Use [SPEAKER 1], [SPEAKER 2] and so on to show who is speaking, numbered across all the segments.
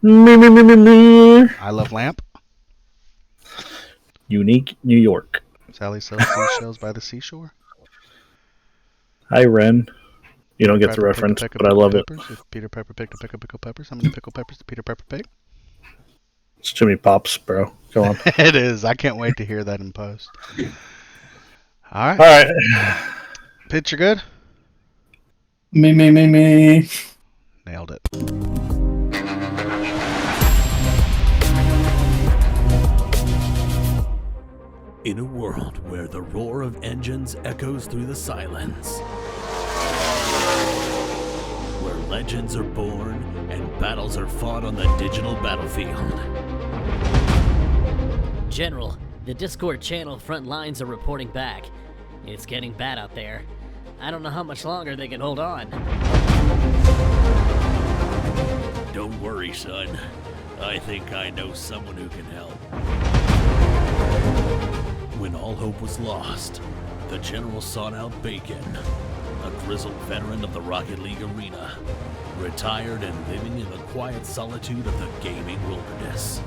[SPEAKER 1] Me, me, me, me, me.
[SPEAKER 2] I love lamp.
[SPEAKER 1] Unique New York.
[SPEAKER 2] Sally sells seashells by the seashore.
[SPEAKER 1] Hi, Ren. You don't get the
[SPEAKER 2] Pepper picked a
[SPEAKER 1] reference,
[SPEAKER 2] peck of
[SPEAKER 1] but I
[SPEAKER 2] pickled
[SPEAKER 1] love it.
[SPEAKER 2] peppers. If Peter Pepper picked a peck of pickled peppers, how many pickled peppers did Peter Pepper pick?
[SPEAKER 1] It's Jimmy Pops, bro. Go on.
[SPEAKER 2] It is. I can't wait to hear that in post. All right.
[SPEAKER 1] All right.
[SPEAKER 2] Pitch, you're good?
[SPEAKER 3] Me.
[SPEAKER 2] Nailed it.
[SPEAKER 4] In a world where the roar of engines echoes through the silence, where legends are born and battles are fought on the digital battlefield.
[SPEAKER 5] General, the Discord channel front lines are reporting back. It's getting bad out there. I don't know how much longer they can hold on.
[SPEAKER 4] Don't worry, son. I think I know someone who can help. When all hope was lost, the General sought out Bacon, a grizzled veteran of the Rocket League arena, retired and living in the quiet solitude of the gaming wilderness.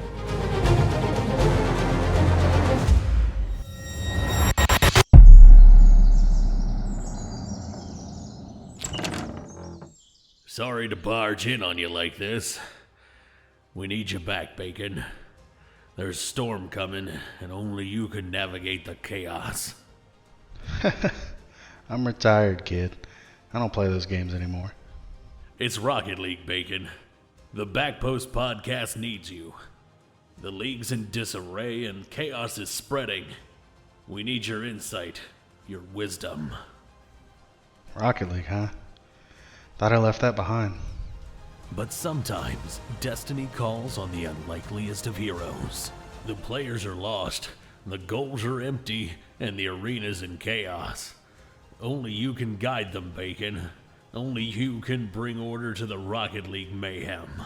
[SPEAKER 4] Sorry to barge in on you like this. We need you back, Bacon. There's a storm coming, and only you can navigate the chaos.
[SPEAKER 2] I'm retired, kid. I don't play those games anymore.
[SPEAKER 4] It's Rocket League, Bacon. The Backpost podcast needs you. The league's in disarray, and chaos is spreading. We need your insight, your wisdom.
[SPEAKER 2] Rocket League, huh? Thought I left that behind.
[SPEAKER 4] But sometimes, destiny calls on the unlikeliest of heroes. The players are lost, the goals are empty, and the arena's in chaos. Only you can guide them, Bacon. Only you can bring order to the Rocket League mayhem.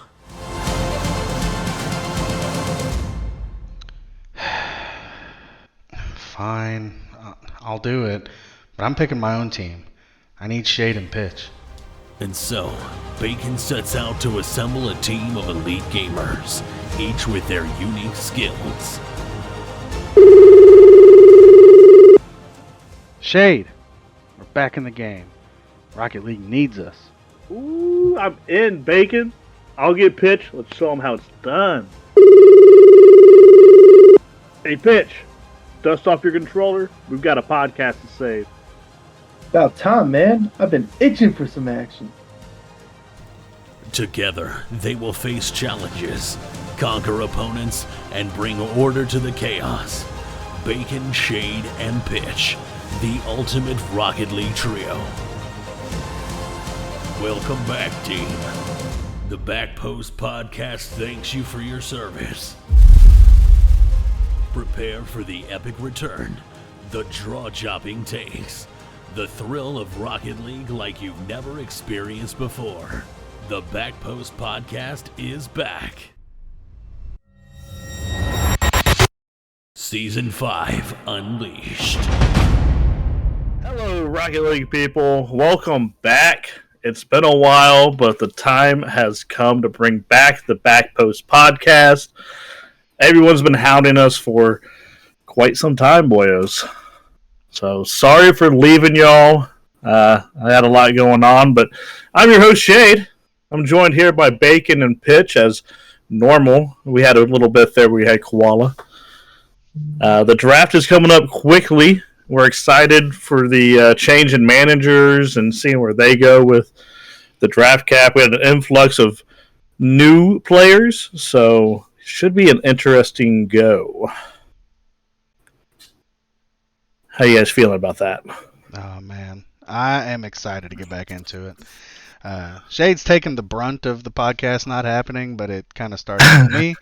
[SPEAKER 2] Fine, I'll do it. But I'm picking my own team. I need shade and pitch.
[SPEAKER 4] And so, Bacon sets out to assemble a team of elite gamers, each with their unique skills.
[SPEAKER 2] Shade, we're back in the game. Rocket League needs us.
[SPEAKER 1] Ooh, I'm in, Bacon. I'll get pitch. Let's show them how it's done. Hey, pitch. Dust off your controller. We've got a podcast to save.
[SPEAKER 3] About time, man. I've been itching for some action.
[SPEAKER 4] Together, they will face challenges, conquer opponents, and bring order to the chaos. Bacon, Shade, and Pitch, the ultimate Rocket League trio. Welcome back, team. The Backpost Podcast thanks you for your service. Prepare for the epic return, the jaw-dropping takes, the thrill of Rocket League like you've never experienced before. The Backpost Podcast is back. Season 5 Unleashed.
[SPEAKER 1] Hello, Rocket League people. Welcome back. It's been a while, but the time has come to bring back the Backpost Podcast. Everyone's been hounding us for quite some time, boyos. So sorry for leaving y'all. I had a lot going on, but I'm your host, Shade. I'm joined here by Bacon and Pitch as normal. We had a little bit there where we had Koala. The draft is coming up quickly. We're excited for the change in managers and seeing where they go with the draft cap. We had an influx of new players, so should be an interesting go. How you guys feeling about that?
[SPEAKER 2] Oh, man. I am excited to get back into it. Shade's taken the brunt of the podcast not happening, but it kind of started with me.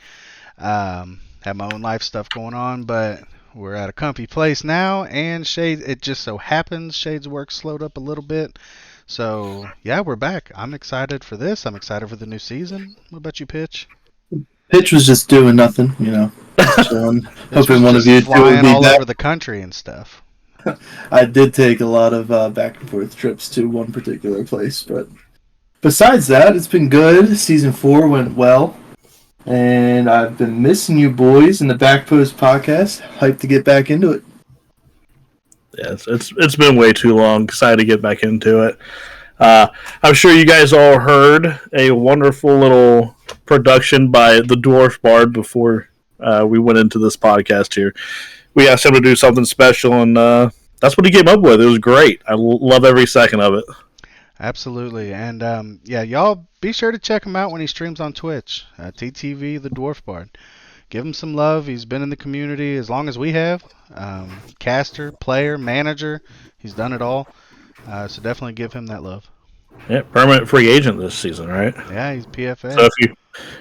[SPEAKER 2] Have my own life stuff going on, but we're at a comfy place now, and Shade, it just so happens Shade's work slowed up a little bit. So, yeah, we're back. I'm excited for this. I'm excited for the new season. What about you, Pitch?
[SPEAKER 3] Pitch was just doing nothing, you know. Hoping one of you two would
[SPEAKER 2] flying
[SPEAKER 3] be
[SPEAKER 2] all
[SPEAKER 3] back.
[SPEAKER 2] over the country and stuff.
[SPEAKER 3] I did take a lot of back and forth trips to one particular place, but besides that, it's been good. Season 4 went well. And I've been missing you boys in the Back Post podcast. Hyped to get back into it.
[SPEAKER 1] Yeah, it's been way too long. Excited to get back into it. I'm sure you guys all heard a wonderful little production by the Dwarf Bard before we went into this podcast here. We asked him to do something special, and that's what he came up with. It was great. I love every second of it.
[SPEAKER 2] Absolutely. And yeah, y'all be sure to check him out when he streams on Twitch. TTV, the Dwarf Bard. Give him some love. He's been in the community as long as we have. Caster, player, manager. He's done it all. So definitely give him that love.
[SPEAKER 1] Yeah, permanent free agent this season, right?
[SPEAKER 2] Yeah, he's PFA.
[SPEAKER 1] So if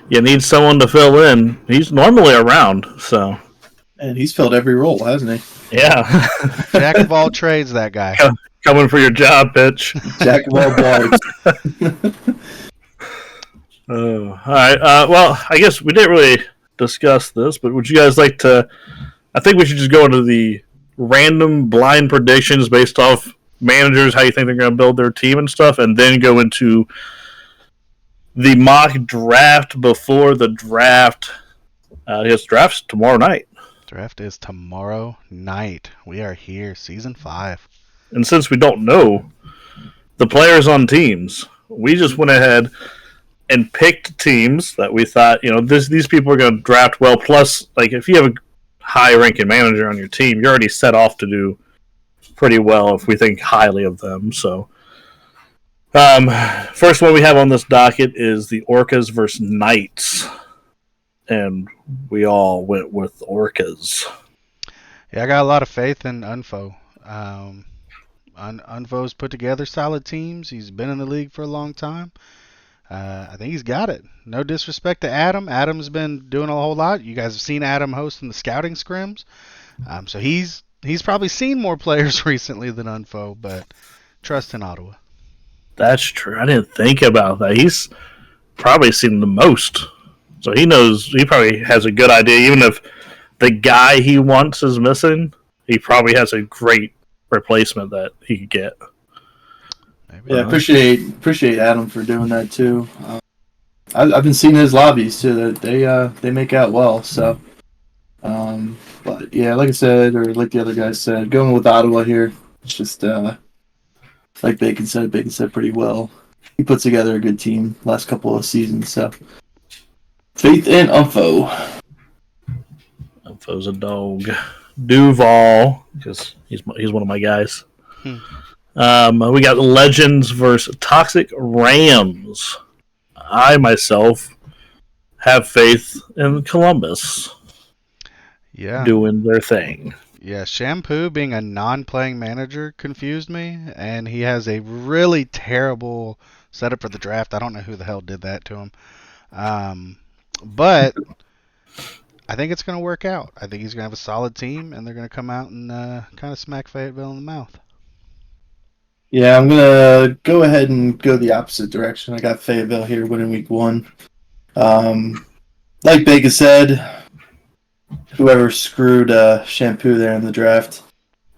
[SPEAKER 1] you need someone to fill in, he's normally around. So
[SPEAKER 3] And he's filled every role, hasn't he?
[SPEAKER 1] yeah,
[SPEAKER 2] Jack of all trades, that guy.
[SPEAKER 1] coming for your job, bitch.
[SPEAKER 3] Jack of all bards.
[SPEAKER 1] Oh, all right. Well, I guess we didn't really discuss this, but would you guys like to? I think we should just go into the random blind predictions based off managers, how you think they're going to build their team and stuff, and then go into the mock draft before the draft. His draft's tomorrow night.
[SPEAKER 2] Draft is tomorrow night. We are here, season 5.
[SPEAKER 1] And since we don't know the players on teams, we just went ahead and picked teams that we thought, these people are going to draft well. Plus, like, if you have a high-ranking manager on your team, you're already set off to do pretty well if we think highly of them. So, first one we have on this docket is the Orcas versus Knights. And we all went with Orcas.
[SPEAKER 2] Yeah, I got a lot of faith in Unfo. Unfo's put together solid teams. He's been in the league for a long time. I think he's got it. No disrespect to Adam. Adam's been doing a whole lot. You guys have seen Adam hosting the scouting scrims. So he's probably seen more players recently than Unfo, but trust in Ottawa.
[SPEAKER 1] That's true. I didn't think about that. He's probably seen the most. So he knows, he probably has a good idea. Even if the guy he wants is missing, he probably has a great replacement that he could get.
[SPEAKER 2] Maybe.
[SPEAKER 3] Yeah, appreciate Adam for doing that too. I've been seeing his lobbies too. That they make out well. So, but yeah, like I said, or like the other guys said, going with Ottawa here. It's just like Bacon said pretty well. He puts together a good team last couple of seasons. So, faith in Umfo.
[SPEAKER 1] Umfo's a dog. Duval, because he's one of my guys. We got Legends versus Toxic Rams. I myself have faith in Columbus.
[SPEAKER 2] Yeah.
[SPEAKER 1] Doing their thing.
[SPEAKER 2] Yeah, Shampoo being a non-playing manager confused me, and he has a really terrible setup for the draft. I don't know who the hell did that to him. But I think it's going to work out. I think he's going to have a solid team, and they're going to come out and kind of smack Fayetteville in the mouth.
[SPEAKER 3] Yeah, I'm going to go ahead and go the opposite direction. I got Fayetteville here winning week 1. Like Bacon said, whoever screwed Shampoo there in the draft.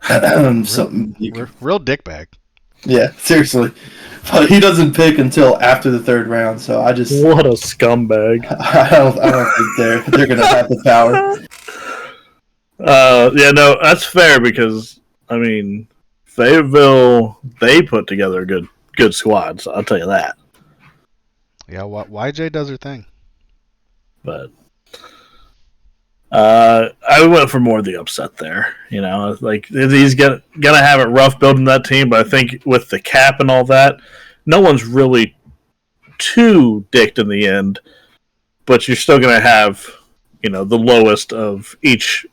[SPEAKER 2] Real dickbag.
[SPEAKER 3] Yeah, seriously. But he doesn't pick until after the 3rd round, so I just...
[SPEAKER 1] What a scumbag.
[SPEAKER 3] I don't think they're going to have the power.
[SPEAKER 1] Yeah, no, that's fair because, I mean, Fayetteville, they put together a good squad, so I'll tell you that.
[SPEAKER 2] Yeah, YJ does her thing.
[SPEAKER 1] But I went for more of the upset there. Like he's gonna have it rough building that team, but I think with the cap and all that, no one's really too dicked in the end. But you're still gonna have, the lowest of each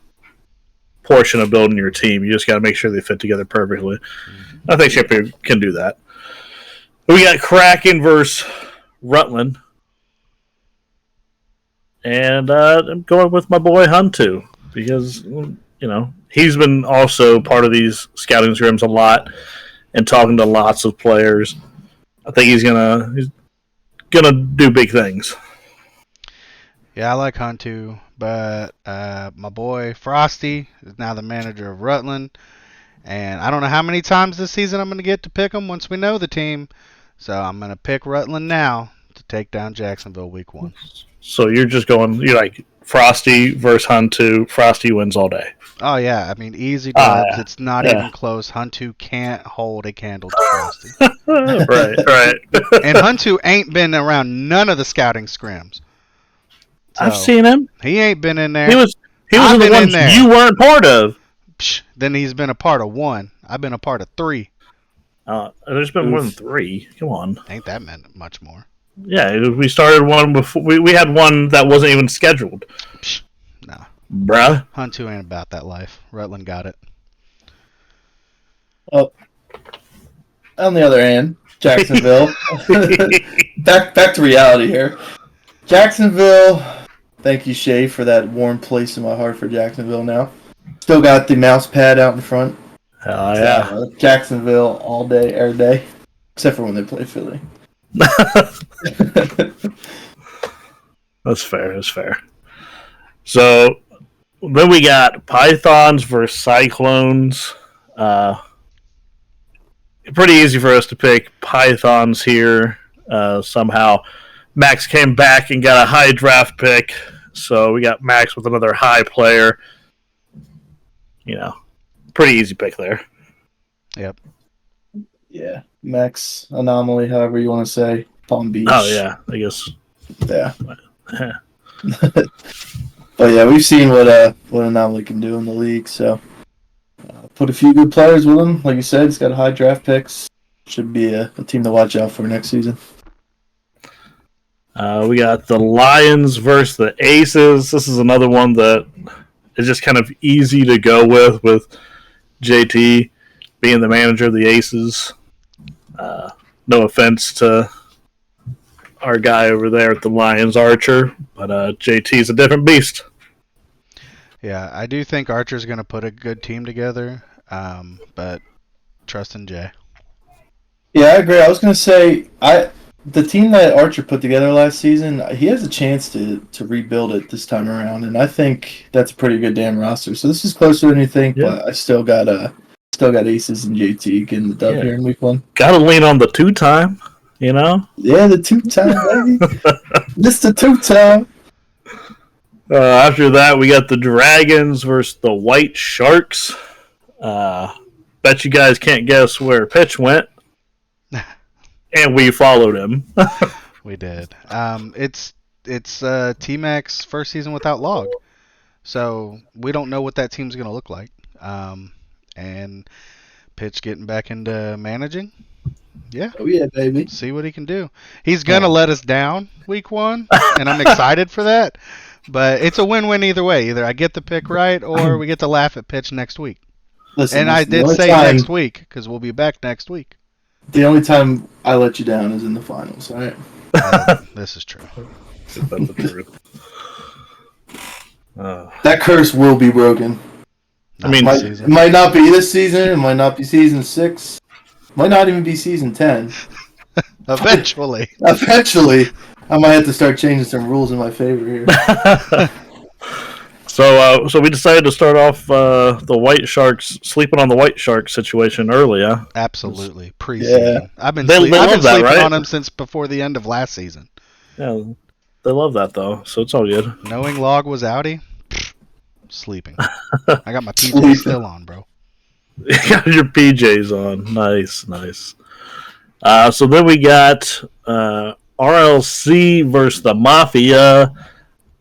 [SPEAKER 1] portion of building your team. You just got to make sure they fit together perfectly. Mm-hmm. I think Shampoo can do that. We got Kraken versus Rutland. And I'm going with my boy Huntu because, he's been also part of these scouting scrims a lot and talking to lots of players. I think he's gonna do big things.
[SPEAKER 2] Yeah, I like Huntu, but my boy Frosty is now the manager of Rutland, and I don't know how many times this season I'm going to get to pick him once we know the team. So I'm going to pick Rutland now to take down Jacksonville week 1.
[SPEAKER 1] So you're just going. You're like Frosty versus Huntu. Frosty wins all day.
[SPEAKER 2] Oh yeah, I mean easy dubs.
[SPEAKER 1] Yeah.
[SPEAKER 2] It's not
[SPEAKER 1] Yeah.
[SPEAKER 2] even close. Huntu can't hold a candle to Frosty.
[SPEAKER 1] Right.
[SPEAKER 2] And Huntu ain't been around none of the scouting scrims.
[SPEAKER 1] I've
[SPEAKER 2] So,
[SPEAKER 1] seen him.
[SPEAKER 2] He ain't been in there.
[SPEAKER 1] He was
[SPEAKER 2] I've
[SPEAKER 1] in the
[SPEAKER 2] been in
[SPEAKER 1] ones
[SPEAKER 2] there.
[SPEAKER 1] you weren't part of.
[SPEAKER 2] Psh, then he's been a part of one. I've been a part of 3.
[SPEAKER 1] There's been more than 3. Come on.
[SPEAKER 2] Ain't that much more.
[SPEAKER 1] Yeah, we started one before. We had one that wasn't even scheduled.
[SPEAKER 2] Psh, nah.
[SPEAKER 1] Bruh.
[SPEAKER 2] Huntu ain't about that life. Rutland got it.
[SPEAKER 3] Oh, on the other hand, Jacksonville. back to reality here. Jacksonville. Thank you, Shay, for that warm place in my heart for Jacksonville. Now, still got the mouse pad out in front.
[SPEAKER 1] Hell yeah.
[SPEAKER 3] So, Jacksonville all day, every day, except for when they play Philly.
[SPEAKER 1] That's fair. So then we got Pythons versus Cyclones. Pretty easy for us to pick Pythons here. Somehow Max came back and got a high draft pick, so we got Max with another high player. Pretty easy pick there.
[SPEAKER 2] Yep.
[SPEAKER 3] Yeah, Max anomaly, however you want to say, Palm Beach.
[SPEAKER 1] Oh yeah, I guess.
[SPEAKER 3] Yeah. But yeah, we've seen what anomaly can do in the league. So put a few good players with him. Like you said, he's got high draft picks. Should be a team to watch out for next season.
[SPEAKER 1] We got the Lions versus the Aces. This is another one that is just kind of easy to go with JT being the manager of the Aces. No offense to our guy over there at the Lions, Archer, but JT's a different beast.
[SPEAKER 2] Yeah, I do think Archer's going to put a good team together, but trust in Jay.
[SPEAKER 3] Yeah, I agree. I was going to say, the team that Archer put together last season, he has a chance to rebuild it this time around, and I think that's a pretty good damn roster. So this is closer than you think, but I still got Aces and JT getting the dub here in week 1.
[SPEAKER 1] Got to lean on the 2-time,
[SPEAKER 3] Yeah, the 2-time, baby. Mr. 2-time.
[SPEAKER 1] After that, we got the Dragons versus the White Sharks. Bet you guys can't guess where Pitch went. And we followed him.
[SPEAKER 2] We did. It's T-Mac's first season without Log. So we don't know what that team's going to look like. And Pitch getting back into managing. Yeah.
[SPEAKER 3] Oh, yeah, baby.
[SPEAKER 2] See what he can do. He's going to let us down week 1, and I'm excited for that. But it's a win-win either way. Either I get the pick right or we get to laugh at Pitch next week.
[SPEAKER 3] Listen,
[SPEAKER 2] I did say next week because we'll be back next week.
[SPEAKER 3] The only time I let you down is in the finals, all right?
[SPEAKER 2] This is true.
[SPEAKER 1] That's the truth.
[SPEAKER 3] That curse will be broken. It might not be this season. It might not be season 6. Might not even be season 10.
[SPEAKER 2] Eventually.
[SPEAKER 3] Eventually. I might have to start changing some rules in my favor here.
[SPEAKER 1] So we decided to start off the White Sharks, sleeping on the White Sharks situation early, huh?
[SPEAKER 2] Absolutely. Preseason.
[SPEAKER 3] Yeah.
[SPEAKER 2] I've been
[SPEAKER 1] They
[SPEAKER 2] sleeping
[SPEAKER 1] right?
[SPEAKER 2] on them since before the end of last season.
[SPEAKER 1] Yeah, they love that, though, so it's all good.
[SPEAKER 2] Knowing Log was outie, sleeping. I got my PJs still on, bro.
[SPEAKER 1] You got your PJs on. Nice. So then we got RLC versus the Mafia.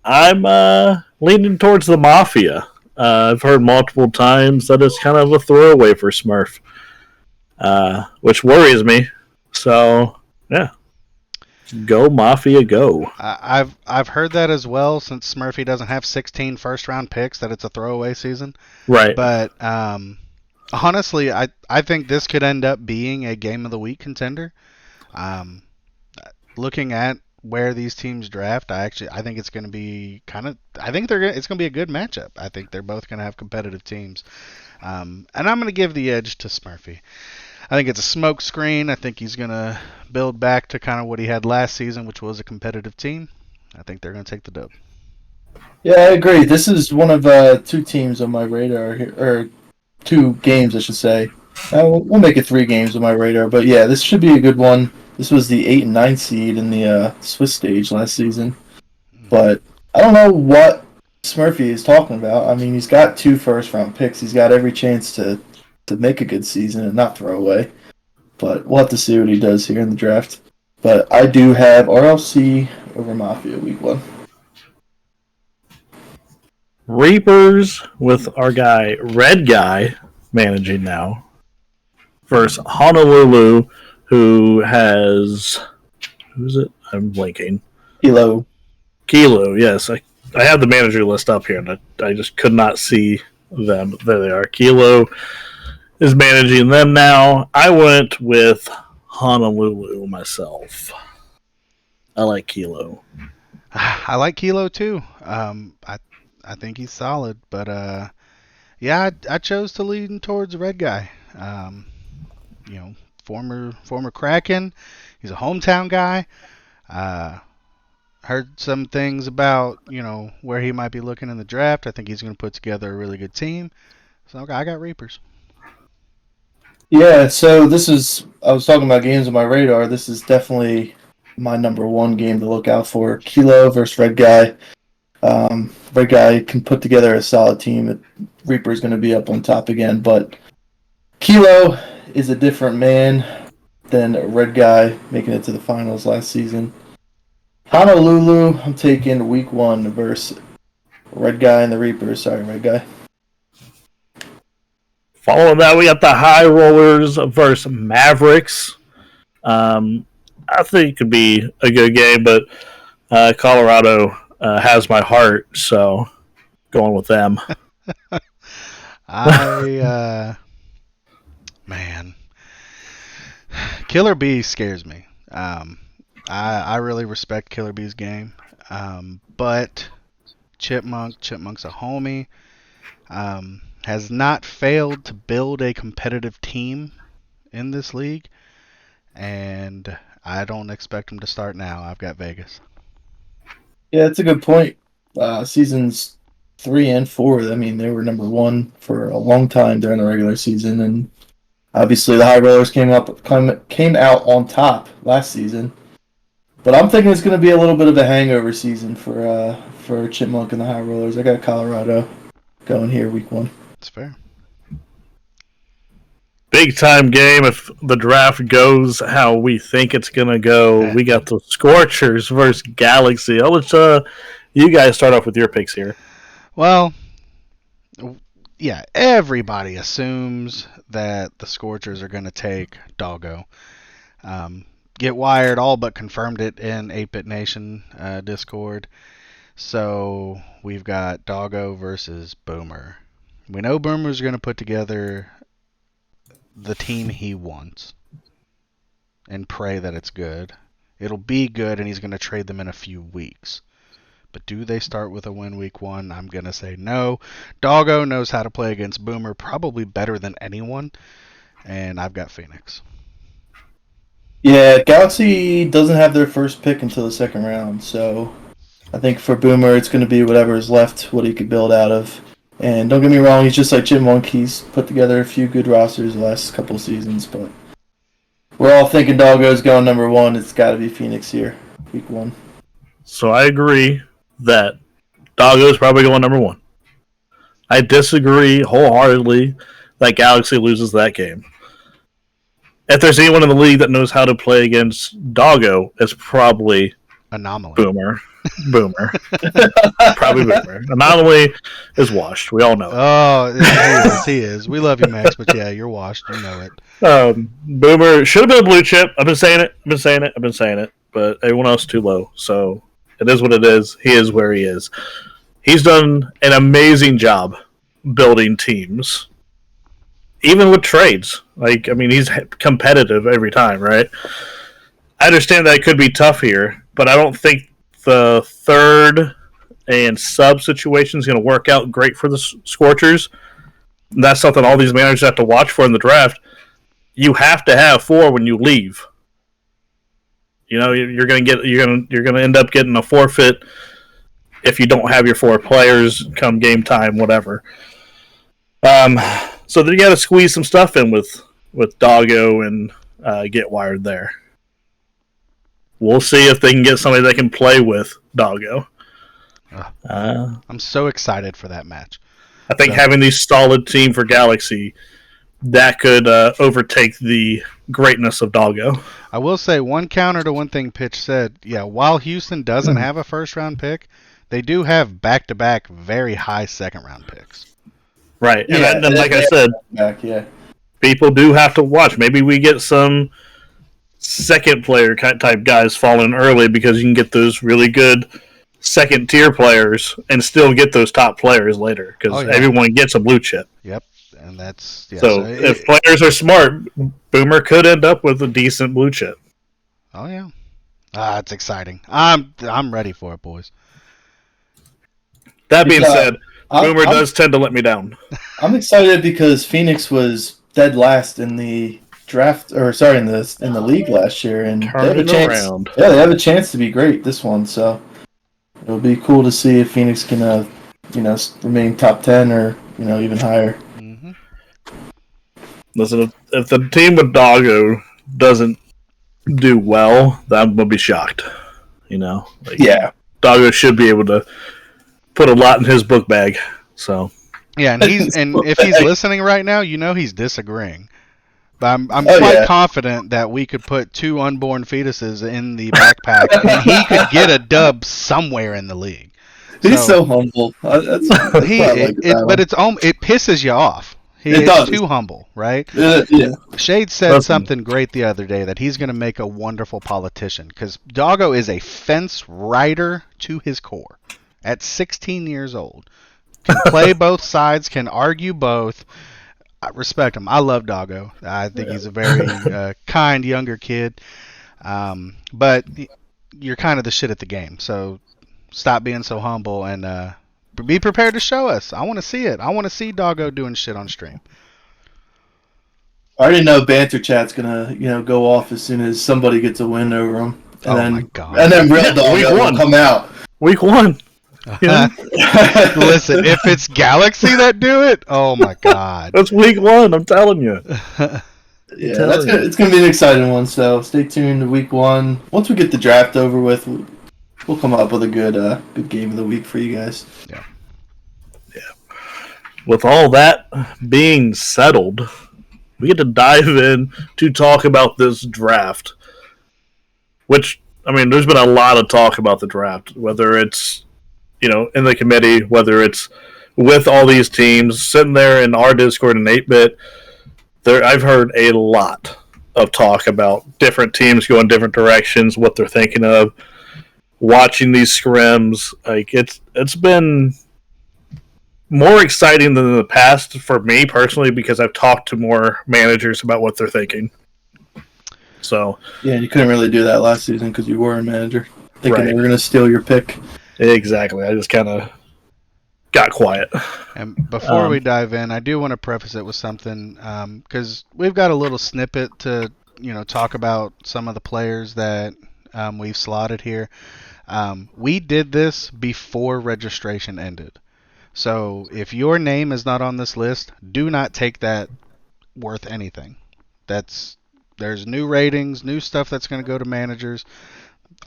[SPEAKER 1] I'm leaning towards the Mafia. I've heard multiple times that it's kind of a throwaway for Smurf, which worries me. So, yeah. Go Mafia, go.
[SPEAKER 2] I've heard that as well since Smurfy doesn't have 16 first-round picks, that it's a throwaway season.
[SPEAKER 1] Right.
[SPEAKER 2] But honestly, I think this could end up being a Game of the Week contender. Looking at where these teams draft, I think it's going to be it's going to be a good matchup. I think they're both going to have competitive teams. And I'm going to give the edge to Smurfy. I think it's a smoke screen. I think he's going to build back to kind of what he had last season, which was a competitive team. I think they're going to take the dub.
[SPEAKER 3] Yeah, I agree. This is one of 2 teams on my radar here, or 2 games, I should say. We'll make it 3 games on my radar, but yeah, this should be a good one. This was the 8 and 9 seed in the Swiss stage last season. But I don't know what Smurfyy is talking about. I mean, he's got 2 first-round picks. He's got every chance to make a good season and not throw away. But we'll have to see what he does here in the draft. But I do have RLC over Mafia week 1.
[SPEAKER 1] Reapers with our guy, Red Guy, managing now, versus Honolulu, who has... Who's it? I'm blanking.
[SPEAKER 3] Kilo,
[SPEAKER 1] yes. I have the manager list up here, and I just could not see them. There they are. Kilo is managing them now. I went with Honolulu myself. I like Kilo.
[SPEAKER 2] I like Kilo too. I think he's solid, but yeah, I chose to lean towards Red Guy. Former Kraken. He's a hometown guy. Heard some things about where he might be looking in the draft. I think he's going to put together a really good team. So I got Reapers.
[SPEAKER 3] Yeah, so I was talking about games on my radar. This is definitely my number 1 game to look out for. Kilo versus Red Guy. Red Guy can put together a solid team. Reaper's going to be up on top again, but Kilo is a different man than Red Guy making it to the finals last season. Honolulu, I'm taking week 1 versus Red Guy and the Reapers. Sorry, Red Guy.
[SPEAKER 1] Following that, we got the High Rollers versus Mavericks. I think it could be a good game, but Colorado has my heart, so going with them.
[SPEAKER 2] Man, Killer B scares me. I really respect Killer B's game, but Chipmunk's a homie. Has not failed to build a competitive team in this league, and I don't expect him to start now. I've got Vegas.
[SPEAKER 3] Yeah, that's a good point. Seasons 3 and 4, I mean, they were number 1 for a long time during the regular season, and obviously the High Rollers came out on top last season. But I'm thinking it's going to be a little bit of a hangover season for Chipmunk and the High Rollers. I got Colorado going here week 1.
[SPEAKER 2] That's fair.
[SPEAKER 1] Big time game if the draft goes how we think it's going to go. We got the Scorchers versus Galaxy. I'll let you guys start off with your picks here.
[SPEAKER 2] Well, yeah, everybody assumes that the Scorchers are going to take Doggo. Get Wired all but confirmed it in 8-Bit Nation Discord. So we've got Doggo versus Boomer. We know Boomer's going to put together the team he wants and pray that it's good. It'll be good, and he's going to trade them in a few weeks. But do they start with a win week 1? I'm going to say no. Doggo knows how to play against Boomer probably better than anyone, and I've got Phoenix.
[SPEAKER 3] Yeah, Galaxy doesn't have their first pick until the 2nd round, so I think for Boomer it's going to be whatever is left, what he could build out of. And don't get me wrong, he's just like Chipmunk. He's put together a few good rosters the last couple of seasons, but we're all thinking Doggo's going number 1. It's got to be Phoenix here, week 1.
[SPEAKER 1] So I agree that Doggo's probably going number 1. I disagree wholeheartedly that Galaxy loses that game. If there's anyone in the league that knows how to play against Doggo, it's probably
[SPEAKER 2] Anomaly.
[SPEAKER 1] Boomer. Probably Boomer. Anomaly is washed. We all know it.
[SPEAKER 2] Oh, he is. We love you, Max, but yeah, you're washed. You know it.
[SPEAKER 1] Boomer should have been a blue chip. I've been saying it. But everyone else is too low. So it is what it is. He is where he is. He's done an amazing job building teams. Even with trades. He's competitive every time, right? I understand that it could be tough here, but I don't think the third and sub situation is going to work out great for the Scorchers. And that's something all these managers have to watch for in the draft. You have to have 4 when you leave. You're going to end up getting a forfeit if you don't have your 4 players come game time, whatever. So they got to squeeze some stuff in with Doggo and Get Wired there. We'll see if they can get somebody that can play with Doggo.
[SPEAKER 2] I'm so excited for that match.
[SPEAKER 1] I think having the solid team for Galaxy, that could overtake the greatness of Doggo.
[SPEAKER 2] I will say one counter to one thing Pitch said. Yeah, while Houston doesn't have a first-round pick, they do have back-to-back very high second-round picks.
[SPEAKER 1] Right,
[SPEAKER 3] Yeah,
[SPEAKER 1] and like I said,
[SPEAKER 3] yeah.
[SPEAKER 1] people do have to watch. Maybe we get some second player type guys falling early because you can get those really good second tier players and still get those top players later because everyone gets a blue chip.
[SPEAKER 2] Yep, and that's
[SPEAKER 1] so if players are smart, Boomer could end up with a decent blue chip.
[SPEAKER 2] Oh yeah, it's exciting. I'm ready for it, boys.
[SPEAKER 1] That being said, Boomer does tend to let me down.
[SPEAKER 3] I'm excited because Phoenix was dead last in the draft, or sorry, in the league last year, and they have a chance.
[SPEAKER 1] Around.
[SPEAKER 3] Yeah, they have a chance to be great this one. So it'll be cool to see if Phoenix can, remain top 10 or even higher.
[SPEAKER 2] Mm-hmm.
[SPEAKER 1] Listen, if the team with Doggo doesn't do well, I'm gonna be shocked. Doggo should be able to put a lot in his book bag. So
[SPEAKER 2] yeah, and if he's listening right now, he's disagreeing. But I'm quite confident that we could put 2 unborn fetuses in the backpack, and he could get a dub somewhere in the league.
[SPEAKER 3] He's so humble. But
[SPEAKER 2] it pisses you off. He's too humble, right?
[SPEAKER 3] Yeah.
[SPEAKER 2] Shade said something great the other day that he's going to make a wonderful politician because Doggo is a fence rider to his core. At 16 years old, can play both sides, can argue both. I respect him. I love Doggo. I think he's a very kind younger kid. But you're kind of the shit at the game. So stop being so humble and be prepared to show us. I want to see it. I want to see Doggo doing shit on stream.
[SPEAKER 3] I already know Banter Chat's gonna go off as soon as somebody gets a win over him. And
[SPEAKER 2] my God.
[SPEAKER 3] And then real Doggo will come out.
[SPEAKER 1] Week 1.
[SPEAKER 2] Listen, if it's Galaxy that do it, oh my God.
[SPEAKER 1] That's week 1, I'm telling you.
[SPEAKER 3] It's gonna be an exciting one, so stay tuned to week 1. Once we get the draft over with, we'll come up with a good game of the week for you guys.
[SPEAKER 2] Yeah.
[SPEAKER 1] With all that being settled, we get to dive in to talk about this draft. Which, there's been a lot of talk about the draft, whether it's in the committee, whether it's with all these teams, sitting there in our Discord in 8-bit, I've heard a lot of talk about different teams going different directions, what they're thinking of, watching these scrims. It's been more exciting than in the past for me personally because I've talked to more managers about what they're thinking. So
[SPEAKER 3] yeah, you couldn't really do that last season because you were a manager, thinking they were going to steal your pick.
[SPEAKER 1] Exactly. I just kind of got quiet.
[SPEAKER 2] And before we dive in, I do want to preface it with something because we've got a little snippet to talk about some of the players that we've slotted here. We did this before registration ended. So if your name is not on this list, do not take that worth anything. There's new ratings, new stuff that's going to go to managers.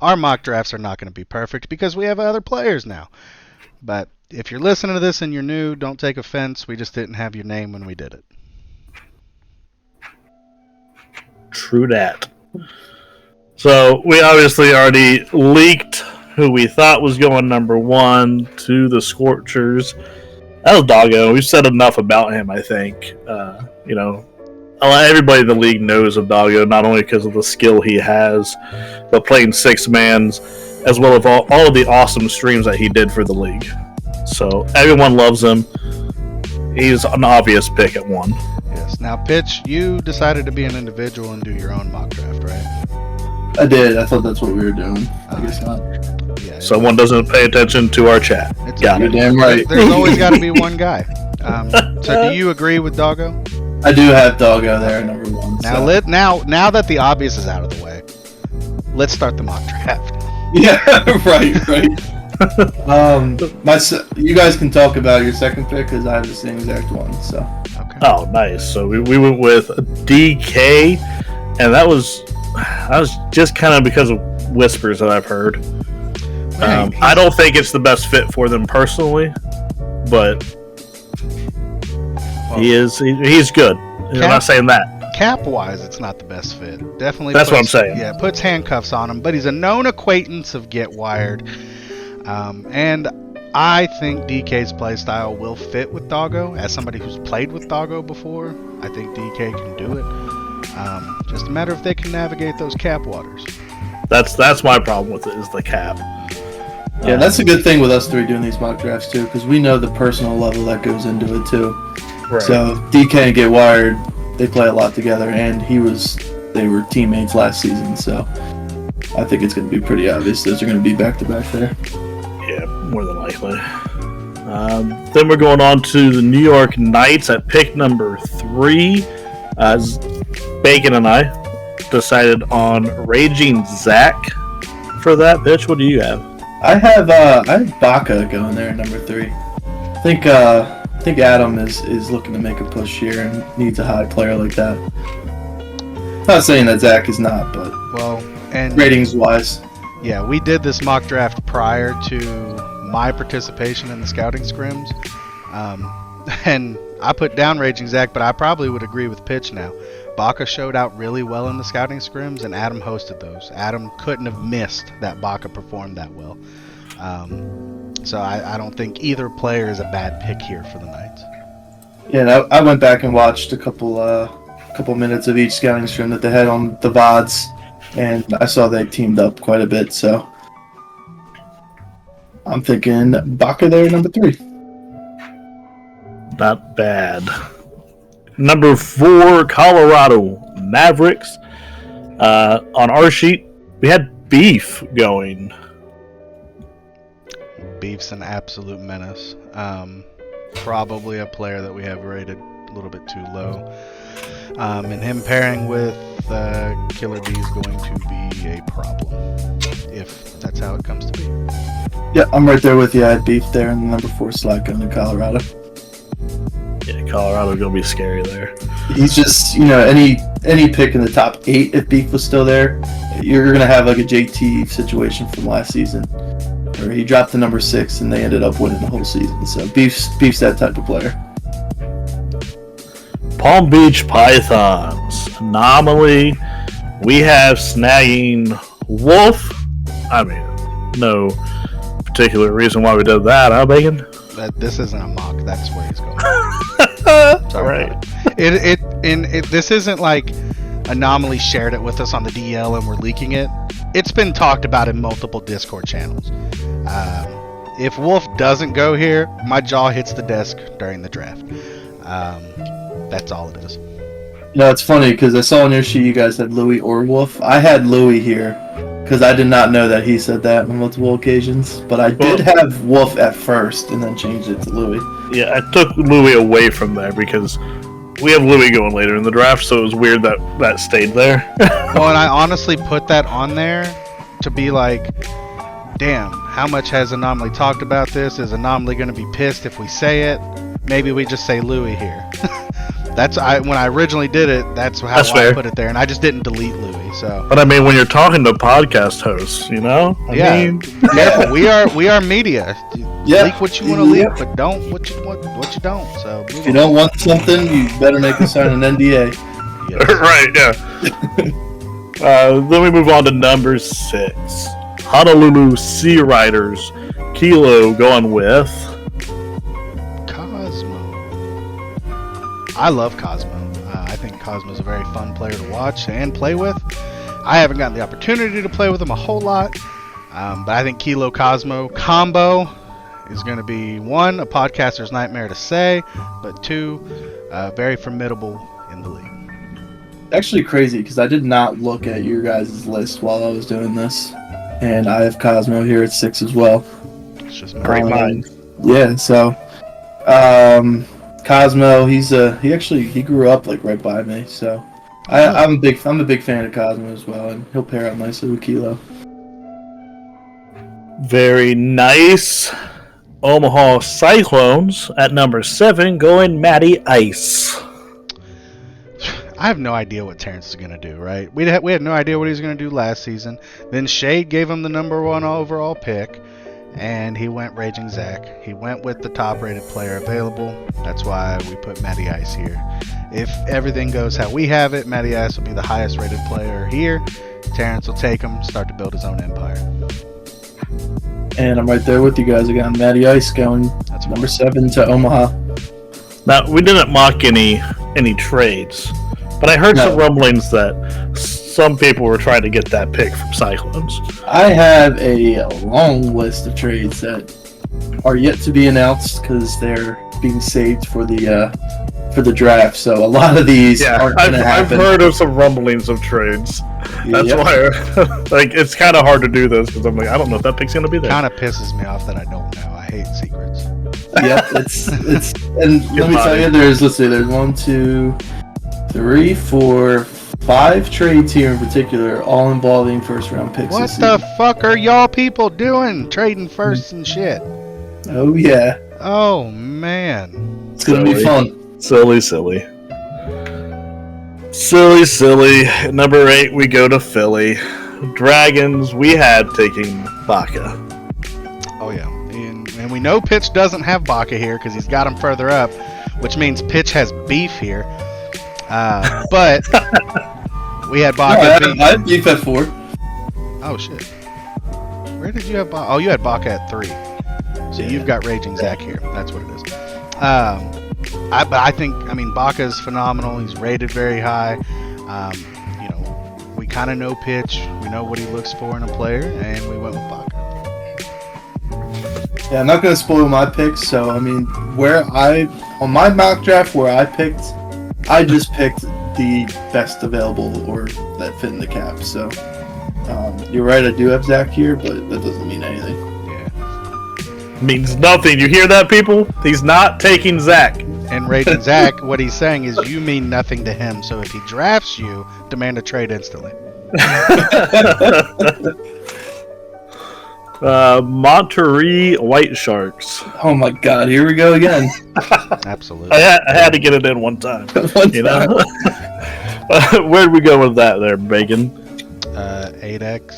[SPEAKER 2] Our mock drafts are not going to be perfect because we have other players now. But if you're listening to this and you're new, don't take offense. We just didn't have your name when we did it.
[SPEAKER 1] True that. So we obviously already leaked who we thought was going number 1 to the Scorchers. That was Doggo. We've said enough about him, I think. Everybody in the league knows of Doggo, not only because of the skill he has, but playing 6-mans, as well as all of the awesome streams that he did for the league. So everyone loves him. He's an obvious pick at 1.
[SPEAKER 2] Yes. Now, Pitch, you decided to be an individual and do your own mock draft, right?
[SPEAKER 3] I did. I thought that's what we were doing. I guess not.
[SPEAKER 2] Yeah.
[SPEAKER 1] Someone doesn't pay attention to our chat.
[SPEAKER 3] You're damn right.
[SPEAKER 2] There's always got to be one guy. So do you agree with Doggo?
[SPEAKER 3] I do have Doggo there, number 1.
[SPEAKER 2] Now that the obvious is out of the way, let's start the mock draft.
[SPEAKER 3] Yeah, right. You guys can talk about your second pick because I have the same exact one. So.
[SPEAKER 2] Okay.
[SPEAKER 1] Oh, nice. So we went with DK, and that was just kind of because of whispers that I've heard. I don't think it's the best fit for them personally, but he's good. I'm not saying that.
[SPEAKER 2] Cap-wise, it's not the best fit. Definitely.
[SPEAKER 1] That's what I'm saying.
[SPEAKER 2] Yeah, puts handcuffs on him, but he's a known acquaintance of Get Wired. And I think DK's playstyle will fit with Doggo. As somebody who's played with Doggo before, I think DK can do it. Just a matter if they can navigate those cap waters.
[SPEAKER 1] That's my problem with it, is the cap.
[SPEAKER 3] Yeah, that's a good thing with us three doing these mock drafts too, because we know the personal level that goes into it too.
[SPEAKER 1] Right.
[SPEAKER 3] So DK and Get Wired, they play a lot together, and they were teammates last season. So I think it's going to be pretty obvious those are going to be back to back there.
[SPEAKER 1] Yeah, more than likely. Then we're going on to the New York Knights at pick number 3. Bacon and I decided on Raging Zach for that pitch. What do you have?
[SPEAKER 3] I have Baca going there at number 3. I think Adam is looking to make a push here and needs a high player like that. Not saying that Zach is not, but ratings wise.
[SPEAKER 2] Yeah, we did this mock draft prior to my participation in the scouting scrims, and I put down Raging Zach, but I probably would agree with Pitch now. Baca showed out really well in the scouting scrims, and Adam hosted those. Adam couldn't have missed that Baca performed that well. So I don't think either player is a bad pick here for the Knights.
[SPEAKER 3] Yeah, I went back and watched a couple minutes of each scouting scrim that they had on the VODs, and I saw they teamed up quite a bit, so I'm thinking Baca there, number 3.
[SPEAKER 1] Not bad. Number 4, Colorado Mavericks. On our sheet, we had Beef going.
[SPEAKER 2] Beef's an absolute menace. Probably a player that we have rated a little bit too low. And him pairing with Killer B is going to be a problem, if that's how it comes to be.
[SPEAKER 3] Yeah, I'm right there with you. I had Beef there in the number 4 slot going to Colorado.
[SPEAKER 1] Yeah, Colorado's going to be scary there.
[SPEAKER 3] He's just, any pick in the top 8, if Beef was still there, you're going to have like a JT situation from last season, where he dropped to number 6 and they ended up winning the whole season. So Beef's that type of player.
[SPEAKER 1] Palm Beach Pythons. Anomaly. We have snagging Wolf. I mean, no particular reason why we did that, huh, Bacon?
[SPEAKER 2] This isn't a mock. That's where he's going.
[SPEAKER 1] Sorry.
[SPEAKER 2] This isn't like Anomaly shared it with us on the DL and we're leaking it. It's been talked about in multiple Discord channels. If Wolf doesn't go here, my jaw hits the desk during the draft. That's all it is.
[SPEAKER 3] It's funny because I saw on your sheet you guys had Louis or Wolf. I had Louis here because I did not know that he said that on multiple occasions. But I did have Wolf at first and then changed it to Louis.
[SPEAKER 1] Yeah, I took Louis away from there because we have Louis going later in the draft, so it was weird that stayed there.
[SPEAKER 2] Well, and I honestly put that on there to be like, damn, how much has Anomaly talked about this? Is Anomaly going to be pissed if we say it? Maybe we just say Louis here. When I originally did it, that's how I put it there, and I just didn't delete Louis. So,
[SPEAKER 1] but I mean, when you're talking to podcast hosts, I mean,
[SPEAKER 2] careful. We are media.
[SPEAKER 3] Yeah.
[SPEAKER 2] Leak what you want to leak, but don't what you don't. So
[SPEAKER 3] if you don't want something, you better make us sign an NDA.
[SPEAKER 2] Yes.
[SPEAKER 1] Right? Yeah. Then we move on to number 6, Honolulu Sea Riders. Kilo going with
[SPEAKER 2] Cosmo. I love Cosmo. I think Cosmo's a very fun player to watch and play with. I haven't gotten the opportunity to play with him a whole lot, but I think Kilo Cosmo combo is going to be 1, a podcaster's nightmare to say, but 2, very formidable in the league.
[SPEAKER 3] Actually crazy because I did not look at your guys' list while I was doing this, and I have Cosmo here at 6 as well.
[SPEAKER 2] It's just
[SPEAKER 1] great mind.
[SPEAKER 3] Yeah, so Cosmo, he grew up like right by me, so I'm a big fan of Cosmo as well, and he'll pair up nicely with Kilo.
[SPEAKER 1] Very nice. Omaha Cyclones at number 7 going Matty Ice.
[SPEAKER 2] I have no idea what Terrence is going to do, right? We had no idea what he was going to do last season. Then Shade gave him the #1 overall pick, and he went Raging Zach. He went with the top-rated player available. That's why we put Matty Ice here. If everything goes how we have it, Matty Ice will be the highest-rated player here. Terrence will take him, start to build his own empire.
[SPEAKER 3] And I'm right there with you guys. I got Matty Ice going. That's number 7 to Omaha.
[SPEAKER 1] Now, we didn't mock any trades, but I heard some rumblings that some people were trying to get that pick from Cyclones.
[SPEAKER 3] I have a long list of trades that are yet to be announced because they're being saved for the draft. So a lot of these aren't going to happen.
[SPEAKER 1] I've heard of some rumblings of trades. That's why, like, it's kind of hard to do this because I'm like, I don't know if that pick's going to be there.
[SPEAKER 2] Kind of pisses me off that I don't know. I hate secrets.
[SPEAKER 3] Yep, it's and let me tell you, there's 1, 2, 3, 4, 5 trades here in particular, all involving first-round picks.
[SPEAKER 2] What the fuck are y'all people doing? Trading firsts and shit.
[SPEAKER 3] Oh yeah.
[SPEAKER 2] Oh man.
[SPEAKER 3] It's gonna be fun.
[SPEAKER 1] Silly. Number 8, we go to Philly. Dragons, we had taking Baca.
[SPEAKER 2] Oh yeah. And we know Pitch doesn't have Baca here because he's got him further up, which means Pitch has beef here. But we had Baca.
[SPEAKER 3] I had beef at 4.
[SPEAKER 2] Oh shit. Where did you have Baca? Oh, you had Baca at 3. So you've got Raging Zach here. That's what it is. But I think, Baca is phenomenal. He's rated very high. We kind of know Pitch. We know what he looks for in a player, and we went with Baca.
[SPEAKER 3] Yeah, I'm not going to spoil my picks. So, on my mock draft where I picked, I just picked the best available or that fit in the cap. So, you're right, I do have Zach here, but that doesn't mean anything.
[SPEAKER 2] Yeah.
[SPEAKER 1] Means nothing. You hear that, people? He's not taking Zach.
[SPEAKER 2] And Raging Zach, what he's saying is you mean nothing to him. So if he drafts you, demand a trade instantly.
[SPEAKER 1] Monterey White Sharks.
[SPEAKER 3] Oh my God! Here we go again.
[SPEAKER 2] Absolutely.
[SPEAKER 1] I had to get it in one time. You know? Where'd we go with that there, Bacon?
[SPEAKER 2] 8X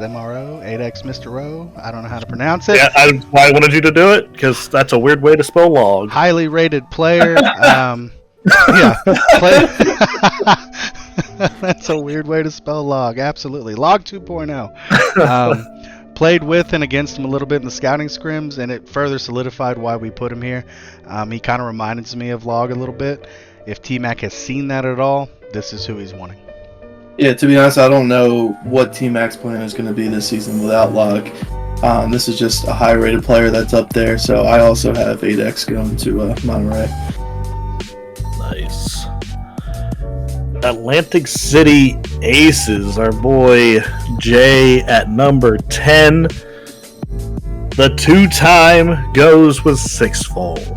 [SPEAKER 2] MRO, 8X Mr. Rowe. I don't know how to pronounce it.
[SPEAKER 1] Yeah, I wanted you to do it because that's a weird way to spell log.
[SPEAKER 2] Highly rated player. That's a weird way to spell log. Absolutely. Log 2.0. Played with and against him a little bit in the scouting scrims, and it further solidified why we put him here. He kind of reminds me of Log a little bit. If T-Mac has seen that at all, this is who he's wanting.
[SPEAKER 3] Yeah, to be honest, I don't know what T-Mac's plan is going to be this season without Log. This is just a high-rated player that's up there, so I also have 8X going to Monterey.
[SPEAKER 1] Nice. Atlantic City Aces, our boy Jay at number 10. The 2-time goes with 6-fold.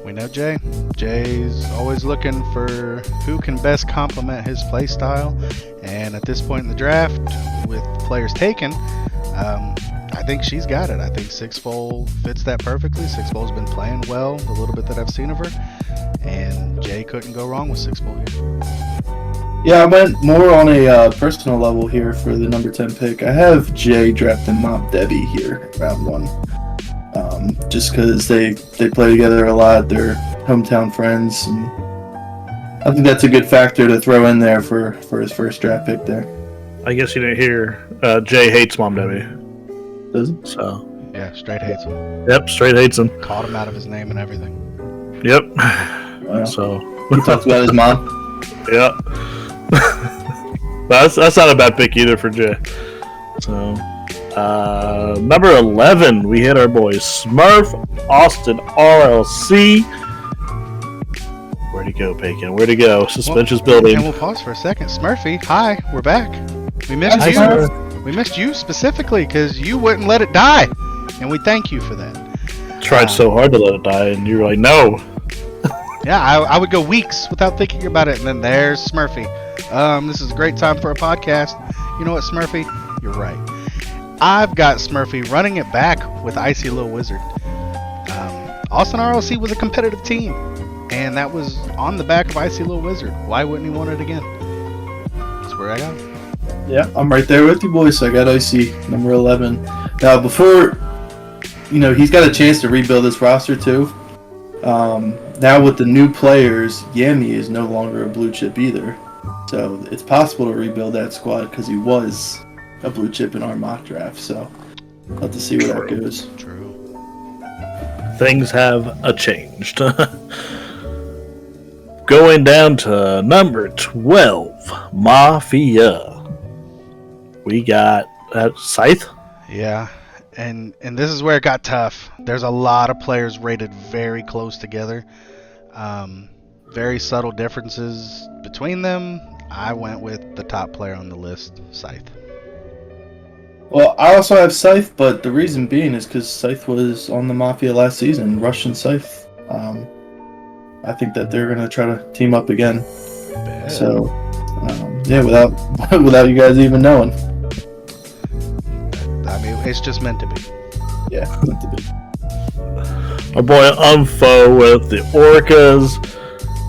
[SPEAKER 2] We know Jay. Jay's always looking for who can best complement his play style. And at this point in the draft, with players taken, I think she's got it. I think 6-fold fits that perfectly. 6-fold's been playing well, the little bit that I've seen of her. And Jay couldn't go wrong with 6-fold here.
[SPEAKER 3] Yeah, I went more on a personal level here for the number 10 pick. I have Jay drafting Mom Debbie here, round 1. Just because they play together a lot, they're hometown friends, and I think that's a good factor to throw in there for his first draft pick there.
[SPEAKER 1] I guess you didn't hear. Jay hates Mom Debbie.
[SPEAKER 3] Does he?
[SPEAKER 1] So.
[SPEAKER 2] Yeah, straight hates him.
[SPEAKER 1] Yep, straight hates him.
[SPEAKER 2] Called him out of his name and everything.
[SPEAKER 1] Yep.
[SPEAKER 3] Wow.
[SPEAKER 1] So.
[SPEAKER 3] He talks about his mom.
[SPEAKER 1] Yep. that's not a bad pick either for Jay. So. Number 11, we hit our boy Smurf Austin RLC. Where'd he go, Bacon? Where'd he go? Suspension's building.
[SPEAKER 2] And we'll pause for a second. Smurfy, hi, we're back. We missed
[SPEAKER 3] Hi,
[SPEAKER 2] you.
[SPEAKER 3] Smurf.
[SPEAKER 2] We missed you specifically because you wouldn't let it die, and we thank you for that.
[SPEAKER 1] Tried so hard to let it die, and you were like, no.
[SPEAKER 2] Yeah, I would go weeks without thinking about it, and then there's Smurfy. This is a great time for a podcast. You know what, Smurfy? You're right. I've got Smurfy running it back with Icy Little Wizard. Austin RLC was a competitive team, and that was on the back of Icy Little Wizard. Why wouldn't he want it again? That's where I got him.
[SPEAKER 3] Yeah, I'm right there with you, boys. I got Icy, number 11. Now, before, he's got a chance to rebuild this roster, too. Now, with the new players, Yami is no longer a blue chip either. So, it's possible to rebuild that squad because he was a blue chip in our mock draft. So, we'll have to see where that goes.
[SPEAKER 2] True.
[SPEAKER 1] Things have changed. Going down to number 12, Mafia. We got Scythe.
[SPEAKER 2] Yeah, and this is where it got tough. There's a lot of players rated very close together. Very subtle differences between them. I went with the top player on the list, Scythe.
[SPEAKER 3] Well, I also have Scythe, but the reason being is because Scythe was on the Mafia last season, Russian Scythe. I think that they're going to try to team up again.
[SPEAKER 2] Bad.
[SPEAKER 3] So, without you guys even knowing.
[SPEAKER 2] I mean, it's just meant to be.
[SPEAKER 3] Yeah, meant to be.
[SPEAKER 1] Our boy Umfo with the Orcas.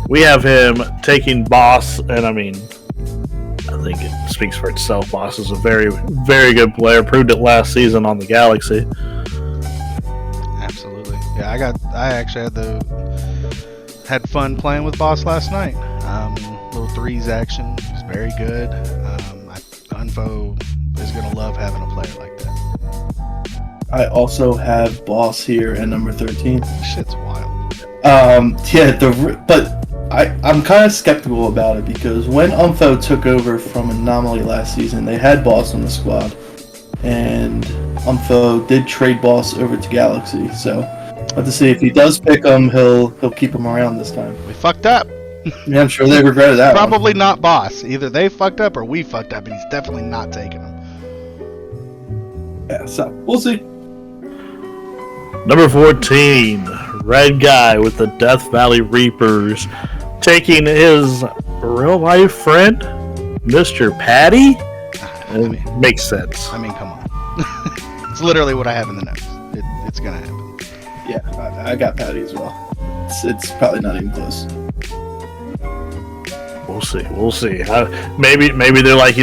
[SPEAKER 1] We have him taking Boss, and I mean, I think it speaks for itself. Boss is a very, very good player. Proved it last season on the Galaxy.
[SPEAKER 2] Absolutely. Yeah, I actually had fun playing with Boss last night. Little threes action. He's very good. Unfo is going to love having a player like that.
[SPEAKER 3] I also have Boss here at number 13.
[SPEAKER 2] Shit's wild.
[SPEAKER 3] But I'm kind of skeptical about it because when Umfo took over from Anomaly last season, they had Boss on the squad, and Umfo did trade Boss over to Galaxy. So, I'll have to see if he does pick him, he'll keep him around this time.
[SPEAKER 2] We fucked up.
[SPEAKER 3] Yeah, I'm sure they regretted that.
[SPEAKER 2] Probably not Boss. Either they fucked up or we fucked up, and he's definitely not taking him.
[SPEAKER 3] Yeah, so we'll see.
[SPEAKER 1] Number 14, Red Guy with the Death Valley Reapers, taking his real life friend, Mr. Patty. It makes sense.
[SPEAKER 2] I mean, come on. It's literally what I have in the notes. It's gonna happen.
[SPEAKER 3] Yeah, I got Patty as well. It's probably not even close.
[SPEAKER 1] We'll see. Maybe they're like,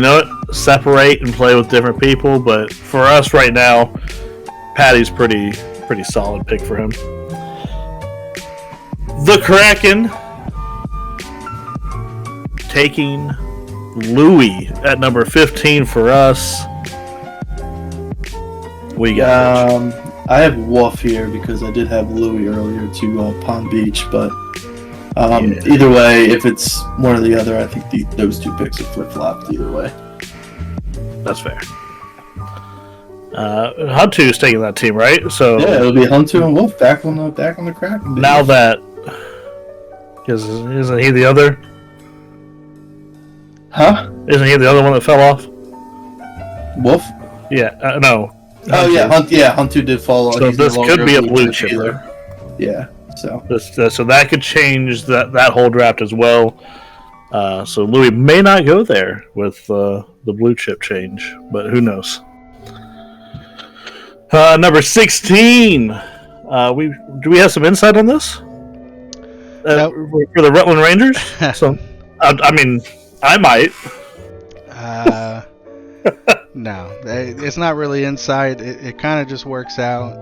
[SPEAKER 1] separate and play with different people. But for us right now, Patty's pretty solid pick for him. The Kraken taking Louis at number 15 for us. We got.
[SPEAKER 3] I have Wolf here because I did have Louis earlier to Palm Beach, but. Either way, if it's one or the other, I think those two picks are flip-flopped either way.
[SPEAKER 1] That's fair. Huntu's taking that team, right? So
[SPEAKER 3] yeah, it'll be Huntu and Wolf back on the Kraken.
[SPEAKER 1] Now that isn't he the other?
[SPEAKER 3] Huh?
[SPEAKER 1] Isn't he the other one that fell off?
[SPEAKER 3] Wolf?
[SPEAKER 1] Yeah. No.
[SPEAKER 3] Oh
[SPEAKER 1] Huntu.
[SPEAKER 3] yeah, Huntu did fall off.
[SPEAKER 1] So this could be a blue chipper.
[SPEAKER 3] Either. Yeah. So
[SPEAKER 1] that could change that whole draft as well. So Louis may not go there with the blue chip change, but who knows? Number 16. Do we have some insight on this?
[SPEAKER 2] Nope.
[SPEAKER 1] For the Rutland Rangers? So, I mean, I might.
[SPEAKER 2] No, it's not really insight. It kind of just works out.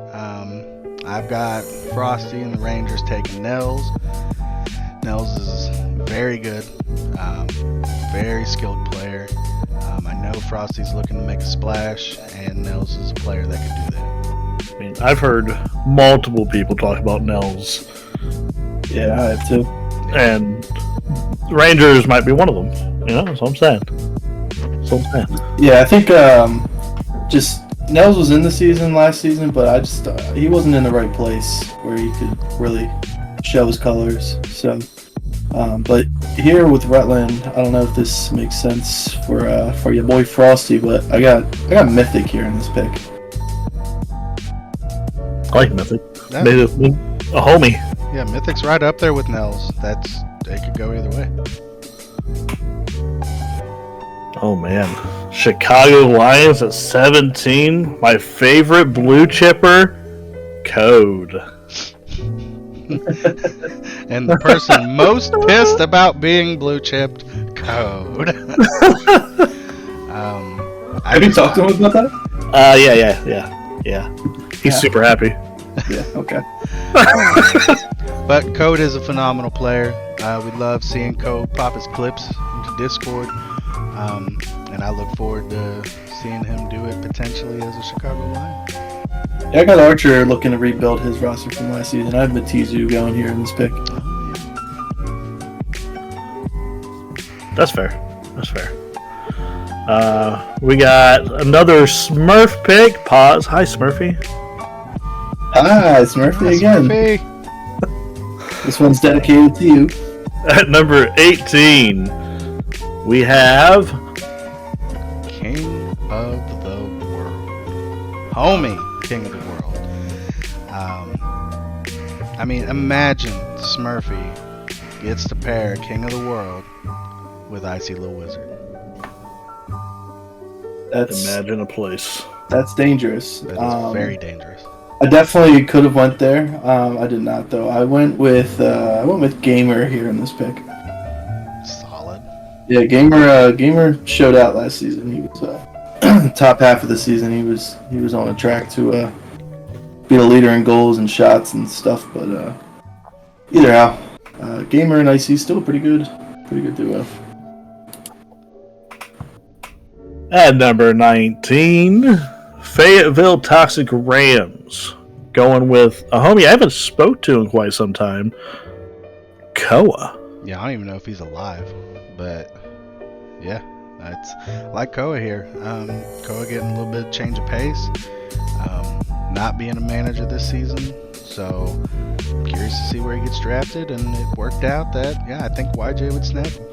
[SPEAKER 2] I've got Frosty and the Rangers taking Nels. Nels is very good, very skilled player. I know Frosty's looking to make a splash, and Nels is a player that can do that.
[SPEAKER 1] I mean, I've heard multiple people talk about Nels.
[SPEAKER 3] yeah, I have too.
[SPEAKER 1] And Rangers might be one of them. That's what I'm saying.
[SPEAKER 3] Yeah, I think just Nels was in the season last season, but he wasn't in the right place where he could really show his colors. So, but here with Rutland, I don't know if this makes sense for your boy Frosty, but I got Mythic here in this pick.
[SPEAKER 1] I like Mythic.
[SPEAKER 2] Yeah.
[SPEAKER 1] Made a homie.
[SPEAKER 2] Yeah, Mythic's right up there with Nels. They could go either way.
[SPEAKER 1] Oh man, Chicago Lions at 17. My favorite blue chipper, Code.
[SPEAKER 2] And the person most pissed about being blue chipped, Code.
[SPEAKER 3] Have you talked to him about that?
[SPEAKER 1] Yeah. He's super happy.
[SPEAKER 3] Yeah, okay.
[SPEAKER 2] But Code is a phenomenal player. We love seeing Code pop his clips into Discord. And I look forward to seeing him do it potentially as a Chicago Lion.
[SPEAKER 3] Yeah, I got Archer looking to rebuild his roster from last season. I have Matizu going here in this pick.
[SPEAKER 1] That's fair. We got another Smurf pick. Pause. Hi, Smurfy.
[SPEAKER 3] Hi, Smurfy again.
[SPEAKER 2] Smurfy.
[SPEAKER 3] This one's dedicated to you.
[SPEAKER 1] At number 18, we have
[SPEAKER 2] King of the World. Homie, King of the World. I mean, imagine Smurfy gets to pair King of the World with Icy Little Wizard.
[SPEAKER 1] Imagine a place.
[SPEAKER 3] That's dangerous.
[SPEAKER 2] That is very dangerous.
[SPEAKER 3] I definitely could have went there. I did not though. I went with Gamer here in this pick.
[SPEAKER 2] Solid.
[SPEAKER 3] Yeah, Gamer showed out last season. He was top half of the season. He was on a track to be a leader in goals and shots and stuff. But either how, Gamer and Icy still pretty good duo.
[SPEAKER 1] At number 19, Fayetteville Toxic Rams. Going with a homie I haven't spoke to in quite some time, Koa.
[SPEAKER 2] Yeah, I don't even know if he's alive, but yeah, that's like Koa here. Koa getting a little bit of change of pace, not being a manager this season, so curious to see where he gets drafted. And it worked out that I think YJ would snap him.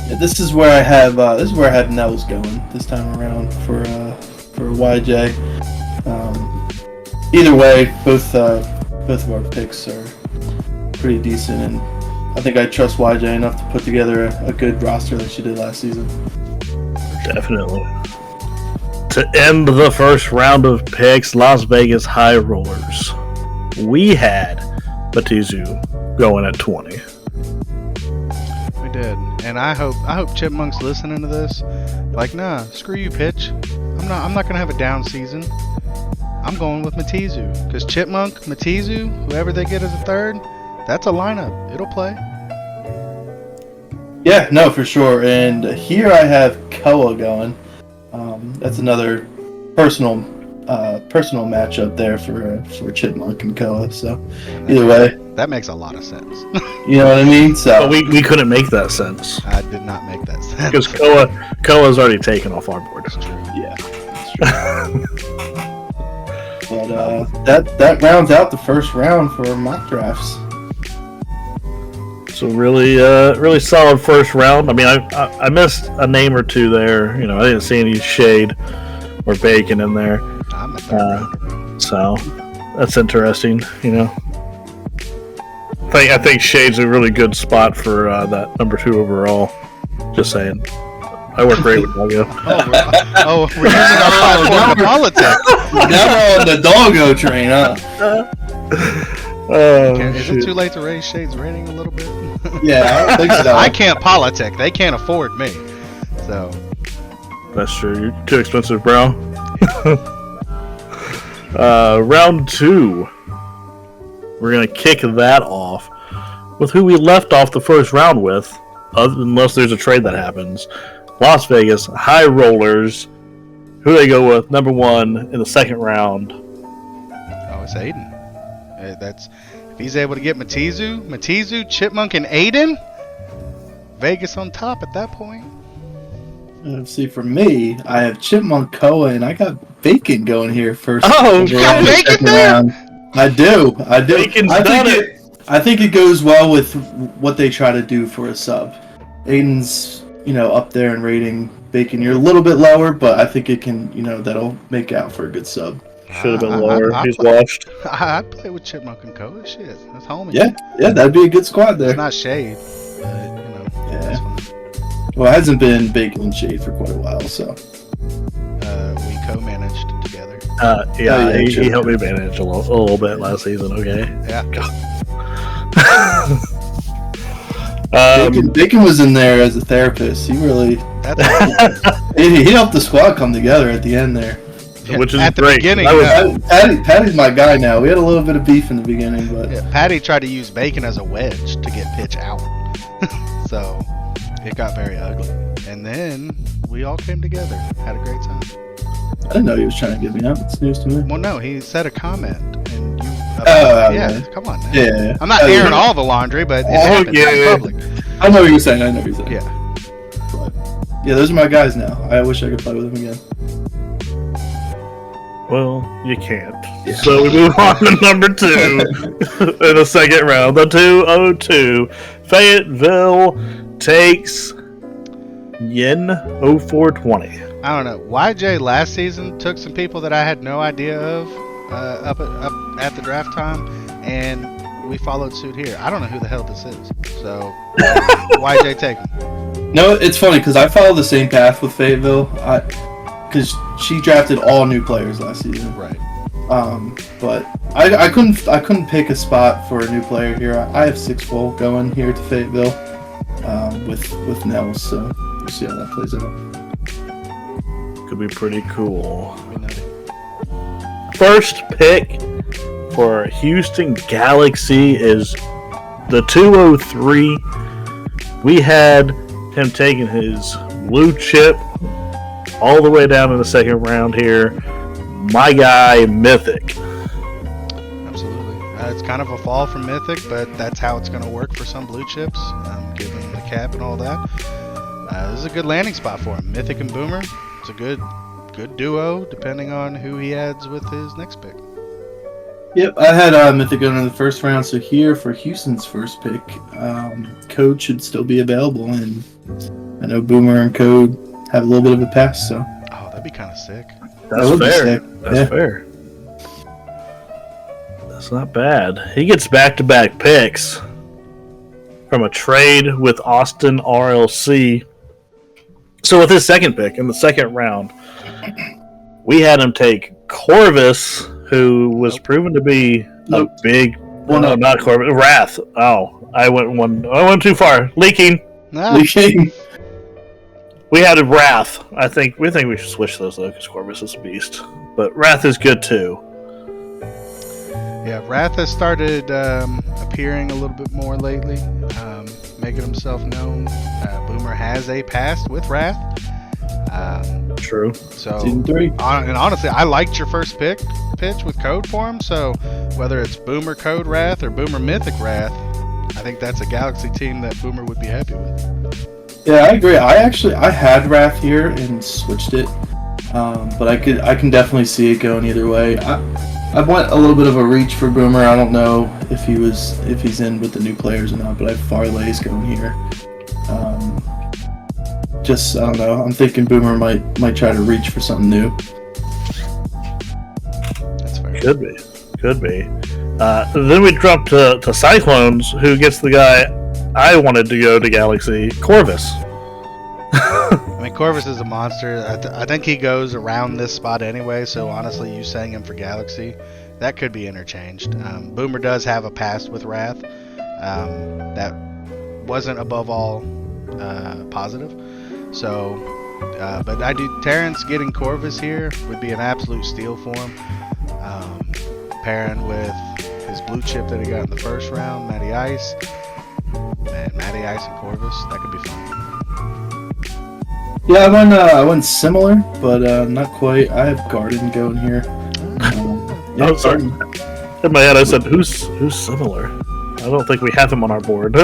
[SPEAKER 3] Yeah, this is where I have Nels going this time around for YJ. Either way, both of our picks are pretty decent, and I think I trust YJ enough to put together a good roster that she did last season.
[SPEAKER 1] Definitely. To end the first round of picks, Las Vegas High Rollers. We had Batizu going at 20.
[SPEAKER 2] We did, and I hope Chipmunk's listening to this. Like, nah, screw you, pitch. I'm not gonna have a down season. I'm going with Matizu, because Chipmunk, Matizu, whoever they get as a third, that's a lineup. It'll play.
[SPEAKER 3] Yeah, no, for sure. And here I have Koa going. That's another personal matchup there for Chipmunk and Koa. So either way,
[SPEAKER 2] that makes a lot of sense.
[SPEAKER 3] You know what I mean? So
[SPEAKER 1] but we couldn't make that sense.
[SPEAKER 2] I did not make that sense
[SPEAKER 1] because Koa's already taken off our board.
[SPEAKER 2] That's true.
[SPEAKER 3] Yeah, that's true. But that rounds out the first round for mock drafts.
[SPEAKER 1] So really solid first round. I mean, I missed a name or two there. You know, I didn't see any Shade or Bacon in there.
[SPEAKER 2] I'm a third rounder.
[SPEAKER 1] So that's interesting. You know, I think Shade's a really good spot for that number 2 overall. Just saying. I work great with Doggo.
[SPEAKER 2] We're using our platform for politics.
[SPEAKER 3] Now we're on the Doggo train, huh?
[SPEAKER 2] Is it too late to raise Shade's rating a little bit?
[SPEAKER 3] Yeah, I don't think so.
[SPEAKER 2] I can't politic. They can't afford me. So
[SPEAKER 1] that's true. You're too expensive, bro. Round 2. We're gonna kick that off with who we left off the first round with, unless there's a trade that happens. Las Vegas High Rollers. Who they go with? Number 1 in the second round.
[SPEAKER 2] Oh, it's Aiden. That's if he's able to get Matizu, Chipmunk, and Aiden. Vegas on top at that point.
[SPEAKER 3] See, for me, I have Chipmunk, Koa, and I got Bacon going here first.
[SPEAKER 2] Oh, you got Bacon there?
[SPEAKER 3] I do.
[SPEAKER 1] Bacon's done it.
[SPEAKER 3] I think it goes well with what they try to do for a sub. Aiden's, up there in rating. Bacon, you're a little bit lower, but I think it can, that'll make out for a good sub.
[SPEAKER 1] Should have been lower. He's washed.
[SPEAKER 2] I'd play with Chipmunk and Koa. Shit, that's homie.
[SPEAKER 3] Yeah, that'd be a good squad there.
[SPEAKER 2] It's not Shade, but
[SPEAKER 3] Yeah. Well, it hasn't been Bacon and Shade for quite a while, so.
[SPEAKER 2] We co-managed together.
[SPEAKER 1] He helped me manage a little bit last season. Okay.
[SPEAKER 2] Yeah.
[SPEAKER 3] Bacon was in there as a therapist. He really he helped the squad come together at the end there.
[SPEAKER 2] Yeah,
[SPEAKER 1] which is
[SPEAKER 2] at the
[SPEAKER 1] great.
[SPEAKER 2] beginning.
[SPEAKER 3] Patty's my guy now. We had a little bit of beef in the beginning, but
[SPEAKER 2] Patty tried to use Bacon as a wedge to get Pitch out, so it got very ugly. And then we all came together, had a great time.
[SPEAKER 3] I didn't know he was trying to get me out. It's news to me.
[SPEAKER 2] Well, no, he said a comment, and you. Come on, man.
[SPEAKER 3] Yeah.
[SPEAKER 2] I'm not airing all the laundry, but it happened in public.
[SPEAKER 3] I know what you're saying.
[SPEAKER 2] Yeah.
[SPEAKER 3] But, yeah, those are my guys now. I wish I could play with them again.
[SPEAKER 1] Well, you can't. Yeah. So we move on to number 2 in the second round. The 202. Fayetteville takes Yin 0420.
[SPEAKER 2] I don't know. YJ last season took some people that I had no idea of up at the draft time, and we followed suit here. I don't know who the hell this is. So, YJ take him.
[SPEAKER 3] No, it's funny because I followed the same path with Fayetteville. Because she drafted all new players last season.
[SPEAKER 2] Right.
[SPEAKER 3] But I couldn't pick a spot for a new player here. I have 6 full going here to Fayetteville with Nels, so we'll see how that plays out.
[SPEAKER 1] Could be pretty cool. First pick for Houston Galaxy is the 203. We had him taking his blue chip all the way down in the second round here. My guy, Mythic.
[SPEAKER 2] Absolutely. It's kind of a fall from Mythic, but that's how it's going to work for some blue chips, given the cap and all that. This is a good landing spot for him. Mythic and Boomer. It's a good duo, depending on who he adds with his next pick.
[SPEAKER 3] Yep, I had Mythic going in the first round, so here for Houston's first pick, Code should still be available, and I know Boomer and Code have a little bit of a pass, so.
[SPEAKER 2] Oh, that'd be kind of sick.
[SPEAKER 1] That's fair. That's fair. That's not bad. He gets back-to-back picks from a trade with Austin RLC. So with his second pick in the second round, we had him take Corvus, who was proven to be a big... Well, no, not Corvus. Wrath. Oh, I went too far. Leaking.
[SPEAKER 3] Leaking.
[SPEAKER 1] We had a Wrath. We think we should switch those though, because Corvus is a beast. But Wrath is good too.
[SPEAKER 2] Yeah, Wrath has started appearing a little bit more lately, making himself known. Boomer has a past with Wrath.
[SPEAKER 1] True.
[SPEAKER 3] So, Season 3.
[SPEAKER 2] And honestly, I liked your first pitch with Code for him. So whether it's Boomer Code Wrath or Boomer Mythic Wrath, I think that's a Galaxy team that Boomer would be happy with.
[SPEAKER 3] Yeah, I agree. I had Wrath here and switched it, but I can definitely see it going either way. I want a little bit of a reach for Boomer. I don't know if he's in with the new players or not, but I have Farley's going here. I don't know. I'm thinking Boomer might try to reach for something new.
[SPEAKER 2] That's fair.
[SPEAKER 1] Could be. Then we drop to Cyclones, who gets the guy I wanted to go to Galaxy, Corvus.
[SPEAKER 2] I mean, Corvus is a monster. I think he goes around this spot anyway, so honestly, you saying him for Galaxy, that could be interchanged. Boomer does have a past with Wrath that wasn't above all positive. So, but I do. Terrence getting Corvus here would be an absolute steal for him. Pairing with his blue chip that he got in the first round, Matty Ice. Man, Matty Ice and Corvus, that could be fun.
[SPEAKER 3] Yeah, I went similar, but not quite. I have Garden going here.
[SPEAKER 1] Sorry. In my head, I said, "Who's similar?" I don't think we have him on our board.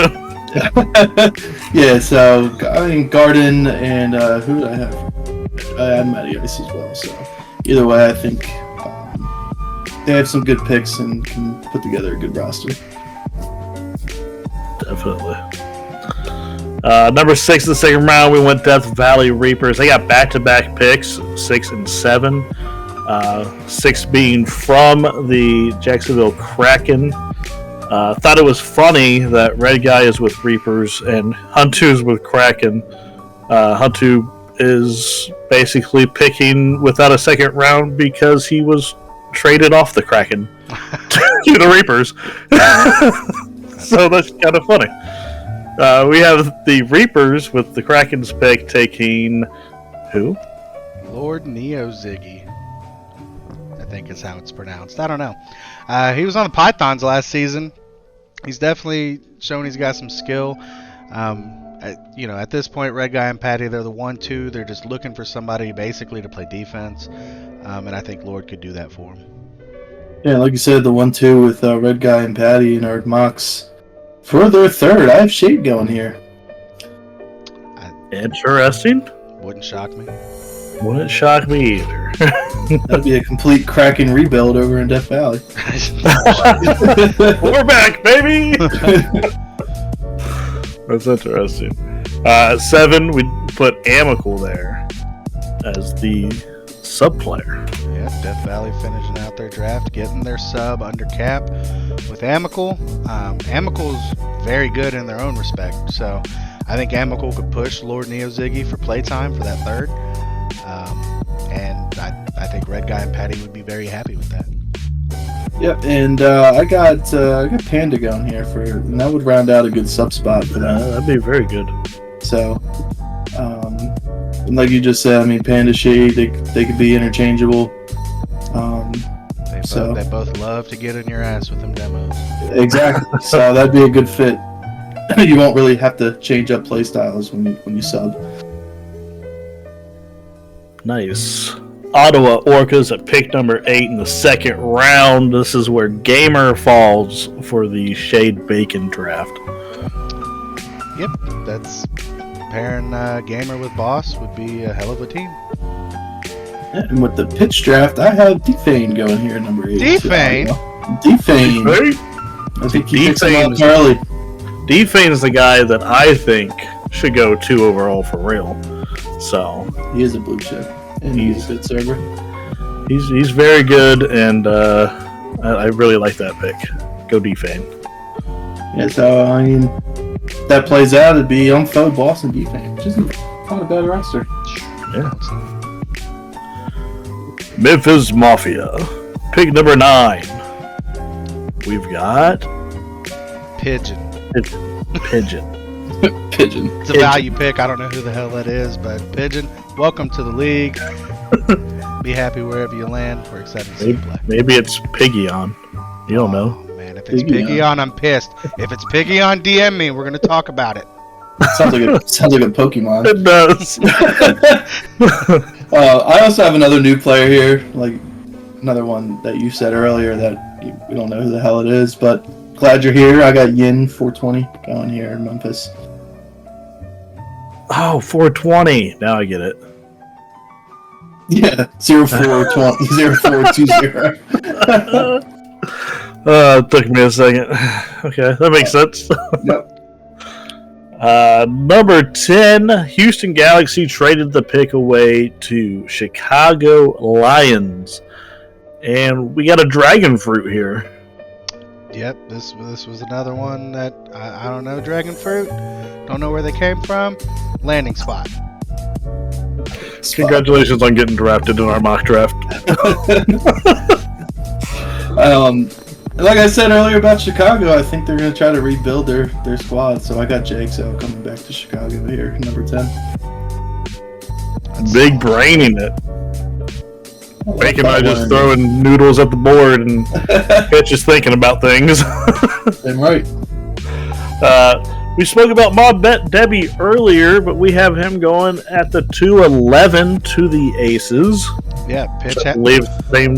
[SPEAKER 3] Yeah, so I mean Garden and who did I have? I had Matty Ice as well. So either way, I think they have some good picks and can put together a good roster.
[SPEAKER 1] Definitely. Number 6 in the second round, we went Death Valley Reapers. They got back-to-back picks, 6 and 7. 6 being from the Jacksonville Kraken. Thought it was funny that Red Guy is with Reapers and Huntu's with Kraken. Huntu is basically picking without a second round because he was traded off the Kraken to the Reapers. So that's kind of funny. We have the Reapers with the Kraken's pick taking who?
[SPEAKER 2] Lord Neo Ziggy, I think is how it's pronounced. I don't know. He was on the Pythons last season. He's definitely shown he's got some skill. At this point, Red Guy and Patty, they're the 1-2. They're just looking for somebody basically to play defense. And I think Lord could do that for him.
[SPEAKER 3] Yeah, like you said, the 1-2 with Red Guy and Patty in our mocks. For their third, I have Shade going here.
[SPEAKER 1] Interesting.
[SPEAKER 2] Wouldn't shock me.
[SPEAKER 1] Wouldn't shock me either.
[SPEAKER 3] That'd be a complete Kraken rebuild over in Death Valley.
[SPEAKER 1] We're back, baby! That's interesting. 7, we put Amical there as the sub player.
[SPEAKER 2] Yeah, Death Valley finishing out their draft, getting their sub under cap with Amical. Amical's very good in their own respect, so I think Amical could push Lord Neo Ziggy for playtime for that third. And I think Red Guy and Patty would be very happy with that.
[SPEAKER 3] Yep, and I got Panda going here and that would round out a good sub spot for them.
[SPEAKER 1] That'd be very good.
[SPEAKER 3] So, and like you just said, I mean, Panda Shade, they could be interchangeable.
[SPEAKER 2] They both love to get in your ass with them demos.
[SPEAKER 3] Exactly. So that'd be a good fit. You won't really have to change up play styles when you sub.
[SPEAKER 1] Nice. Ottawa Orcas at pick number 8 in the second round. This is where Gamer falls for the Shade Bacon draft.
[SPEAKER 2] Yep, that's pairing Gamer with Boss would be a hell of a team.
[SPEAKER 3] Yeah, and with the pitch draft, I have Defane going here at number 8.
[SPEAKER 2] Defane?
[SPEAKER 3] Defane.
[SPEAKER 1] Right?
[SPEAKER 3] I think he picks him up early.
[SPEAKER 1] Defane is the guy that I think should go 2 overall for real. So
[SPEAKER 3] He is a blue chip. And he's a good server.
[SPEAKER 1] He's very good, and I really like that pick. Go Defane.
[SPEAKER 3] Yeah, so I mean, if that plays out, it'd be Unfold, Boss, and Defane, which isn't not a bad roster.
[SPEAKER 1] Yeah. Memphis Mafia, pick number 9. We've got
[SPEAKER 2] Pigeon.
[SPEAKER 3] Pigeon.
[SPEAKER 2] It's a value pick. I don't know who the hell that is, but Pigeon, welcome to the league. Be happy wherever you land. We're excited to see you play.
[SPEAKER 1] Maybe it's Piggy on. You don't know.
[SPEAKER 2] Man, if it's Piggy on, I'm pissed. If it's Piggy on, DM me. We're gonna talk about it.
[SPEAKER 3] Sounds like a Pokemon.
[SPEAKER 1] It does.
[SPEAKER 3] I also have another new player here, like another one that you said earlier that we don't know who the hell it is, but glad you're here. I got Yin 420 going here in Memphis.
[SPEAKER 1] Oh, 420. Now I get it.
[SPEAKER 3] Yeah, 0420, 0420.
[SPEAKER 1] It took me a second. Okay, that makes sense.
[SPEAKER 3] Yep.
[SPEAKER 1] Number 10, Houston Galaxy traded the pick away to Chicago Lions. And we got a dragon fruit here.
[SPEAKER 2] Yep, this was another one that I don't know. Dragon fruit, don't know where they came from. Landing spot.
[SPEAKER 1] Congratulations on getting drafted in our mock draft.
[SPEAKER 3] Like I said earlier about Chicago, I think they're going to try to rebuild their squad. So I got Jigsaw coming back to Chicago here, number 10.
[SPEAKER 1] Big braining it. Making I just throwing noodles at the board and Pitch is thinking about things.
[SPEAKER 3] Damn right.
[SPEAKER 1] We spoke about Mob Debbie earlier, but we have him going at the 211 to the Aces.
[SPEAKER 2] Yeah, Pitch.
[SPEAKER 1] I believe
[SPEAKER 3] Same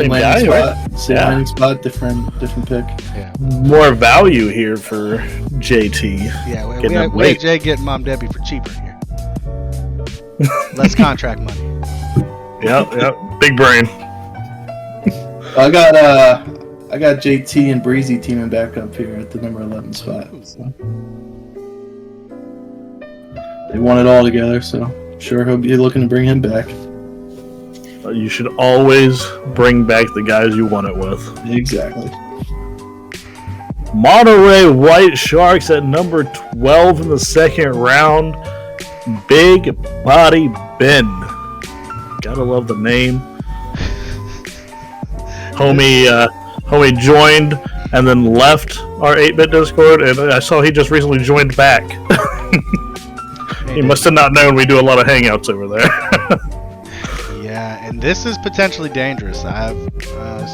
[SPEAKER 3] landing
[SPEAKER 1] guy,
[SPEAKER 3] spot.
[SPEAKER 1] right?
[SPEAKER 3] Same landing spot, different pick.
[SPEAKER 2] Yeah.
[SPEAKER 1] More value here for JT.
[SPEAKER 2] Yeah, we have Jay getting Mom Debbie for cheaper here. Less contract money.
[SPEAKER 1] Yep. Big brain.
[SPEAKER 3] I got JT and Breezy teaming back up here at the number 11 spot. So. They won it all together, so I'm sure he'll be looking to bring him back.
[SPEAKER 1] You should always bring back the guys you won it with.
[SPEAKER 3] Exactly.
[SPEAKER 1] Monterey White Sharks at number 12 in the second round. Big Body Ben. Gotta love the name. Homie joined and then left our 8-bit Discord, and I saw he just recently joined back. He must have not known we do a lot of hangouts over there.
[SPEAKER 2] Yeah, and this is potentially dangerous. I've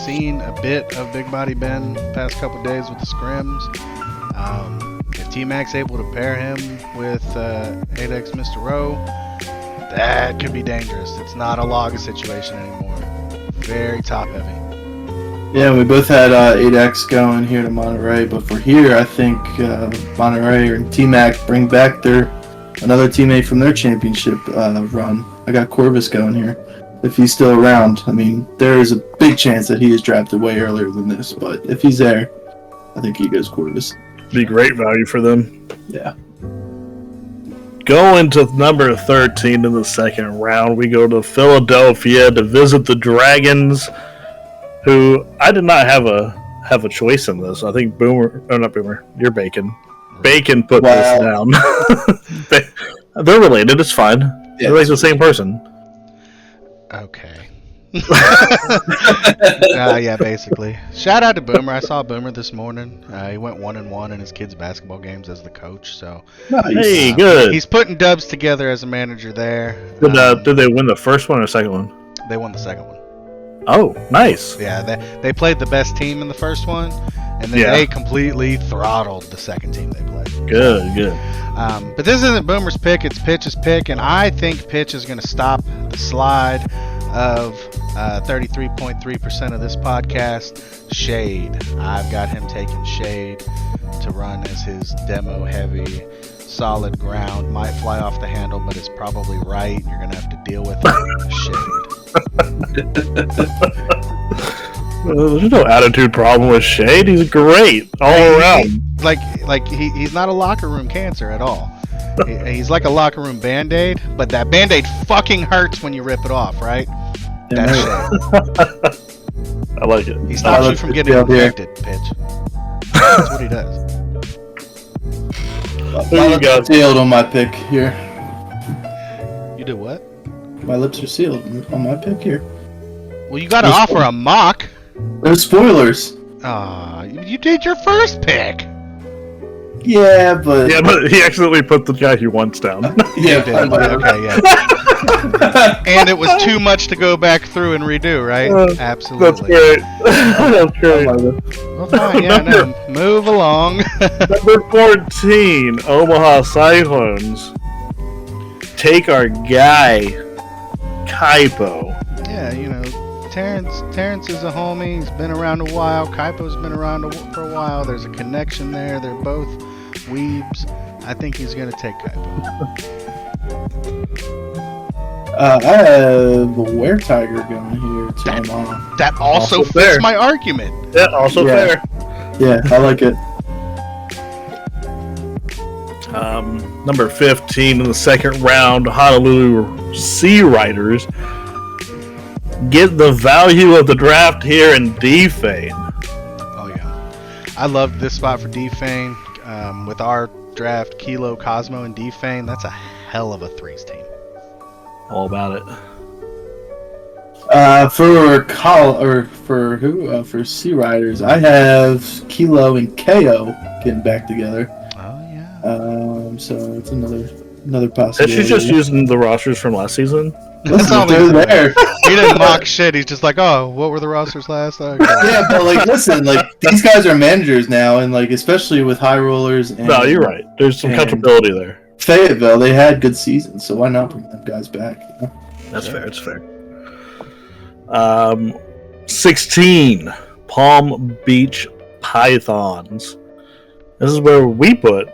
[SPEAKER 2] seen a bit of Big Body Ben the past couple days with the scrims. If T-Mac's able to pair him with 8X Mr. Rowe, that could be dangerous. It's not a Laga situation anymore. Very top heavy.
[SPEAKER 3] Yeah, we both had 8X going here to Monterey, but for here, I think Monterey or T-Mac bring back another teammate from their championship run. I got Corvus going here. If he's still around, I mean, there is a big chance that he is drafted way earlier than this, but if he's there, I think he goes Corvus.
[SPEAKER 1] Be great value for them.
[SPEAKER 3] Yeah.
[SPEAKER 1] Going to number 13 in the second round, we go to Philadelphia to visit the Dragons, who I did not have a choice in this. I think not Boomer, you're Bacon. Bacon put this down. They're related, it's fine. Yeah. They're like the same person.
[SPEAKER 2] Okay. Yeah, basically. Shout out to Boomer. I saw Boomer this morning. He went 1-1 in his kids' basketball games as the coach. So,
[SPEAKER 1] hey, good.
[SPEAKER 2] He's putting dubs together as a manager there.
[SPEAKER 1] Did they win the first one or second one?
[SPEAKER 2] They won the second one.
[SPEAKER 1] Oh, nice.
[SPEAKER 2] Yeah, they played the best team in the first one, and then they completely throttled the second team they played.
[SPEAKER 1] Good.
[SPEAKER 2] But this isn't Boomer's pick, it's Pitch's pick, and I think Pitch is going to stop the slide of 33.3% of this podcast. Shade. I've got him taking Shade to run as his demo heavy, solid ground. Might fly off the handle, but it's probably right. You're going to have to deal with it. Shade.
[SPEAKER 1] There's no attitude problem with Shade. He's great all around.
[SPEAKER 2] He's not a locker room cancer at all. He's like a locker room Band-Aid, but that Band-Aid fucking hurts when you rip it off, right? That's Shade.
[SPEAKER 1] I like it.
[SPEAKER 2] He stops you from getting infected, Pitch. That's what he does.
[SPEAKER 3] My lips are sealed on my pick here.
[SPEAKER 2] You did what?
[SPEAKER 3] My lips are sealed on my pick here.
[SPEAKER 2] Well, you gotta offer a mock.
[SPEAKER 3] There's spoilers.
[SPEAKER 2] You did your first pick.
[SPEAKER 3] Yeah, but
[SPEAKER 1] he accidentally put the guy he wants down.
[SPEAKER 2] Yeah, okay, yeah. And it was too much to go back through and redo, right? Absolutely.
[SPEAKER 1] That's great. That's great.
[SPEAKER 2] Well, fine, yeah, no, move along.
[SPEAKER 1] Number 14, Omaha Cyclones. Take our guy, Kaipo.
[SPEAKER 2] Yeah, Terrence is a homie. He's been around a while. Kaipo's been around for a while. There's a connection there. They're both weebs. I think he's going to take Kaipo.
[SPEAKER 3] I have a Were Tiger going here to Omaha.
[SPEAKER 2] That also fits my argument.
[SPEAKER 1] Yeah, also fair.
[SPEAKER 3] Yeah, I like it.
[SPEAKER 1] Number 15 in the second round, Honolulu Sea Riders. Get the value of the draft here in D-Fane.
[SPEAKER 2] Oh, yeah. I love this spot for D-Fane. With our draft, Kilo, Cosmo, and D-Fane, that's a hell of a threes team.
[SPEAKER 1] All about it.
[SPEAKER 3] For Sea Riders, I have Kilo and KO getting back together.
[SPEAKER 2] Oh, yeah.
[SPEAKER 3] So it's another possibility.
[SPEAKER 1] She's just using the rosters from last season.
[SPEAKER 3] That's all they're there.
[SPEAKER 2] He didn't mock shit. He's just like, oh, what were the rosters last? Okay.
[SPEAKER 3] Yeah, but listen, these guys are managers now, and especially with high rollers. And,
[SPEAKER 1] no, you're right. There's some comfortability there.
[SPEAKER 3] Fayetteville, they had good seasons, so why not bring them guys back?
[SPEAKER 1] That's fair. It's fair. 16, Palm Beach Pythons. This is where we put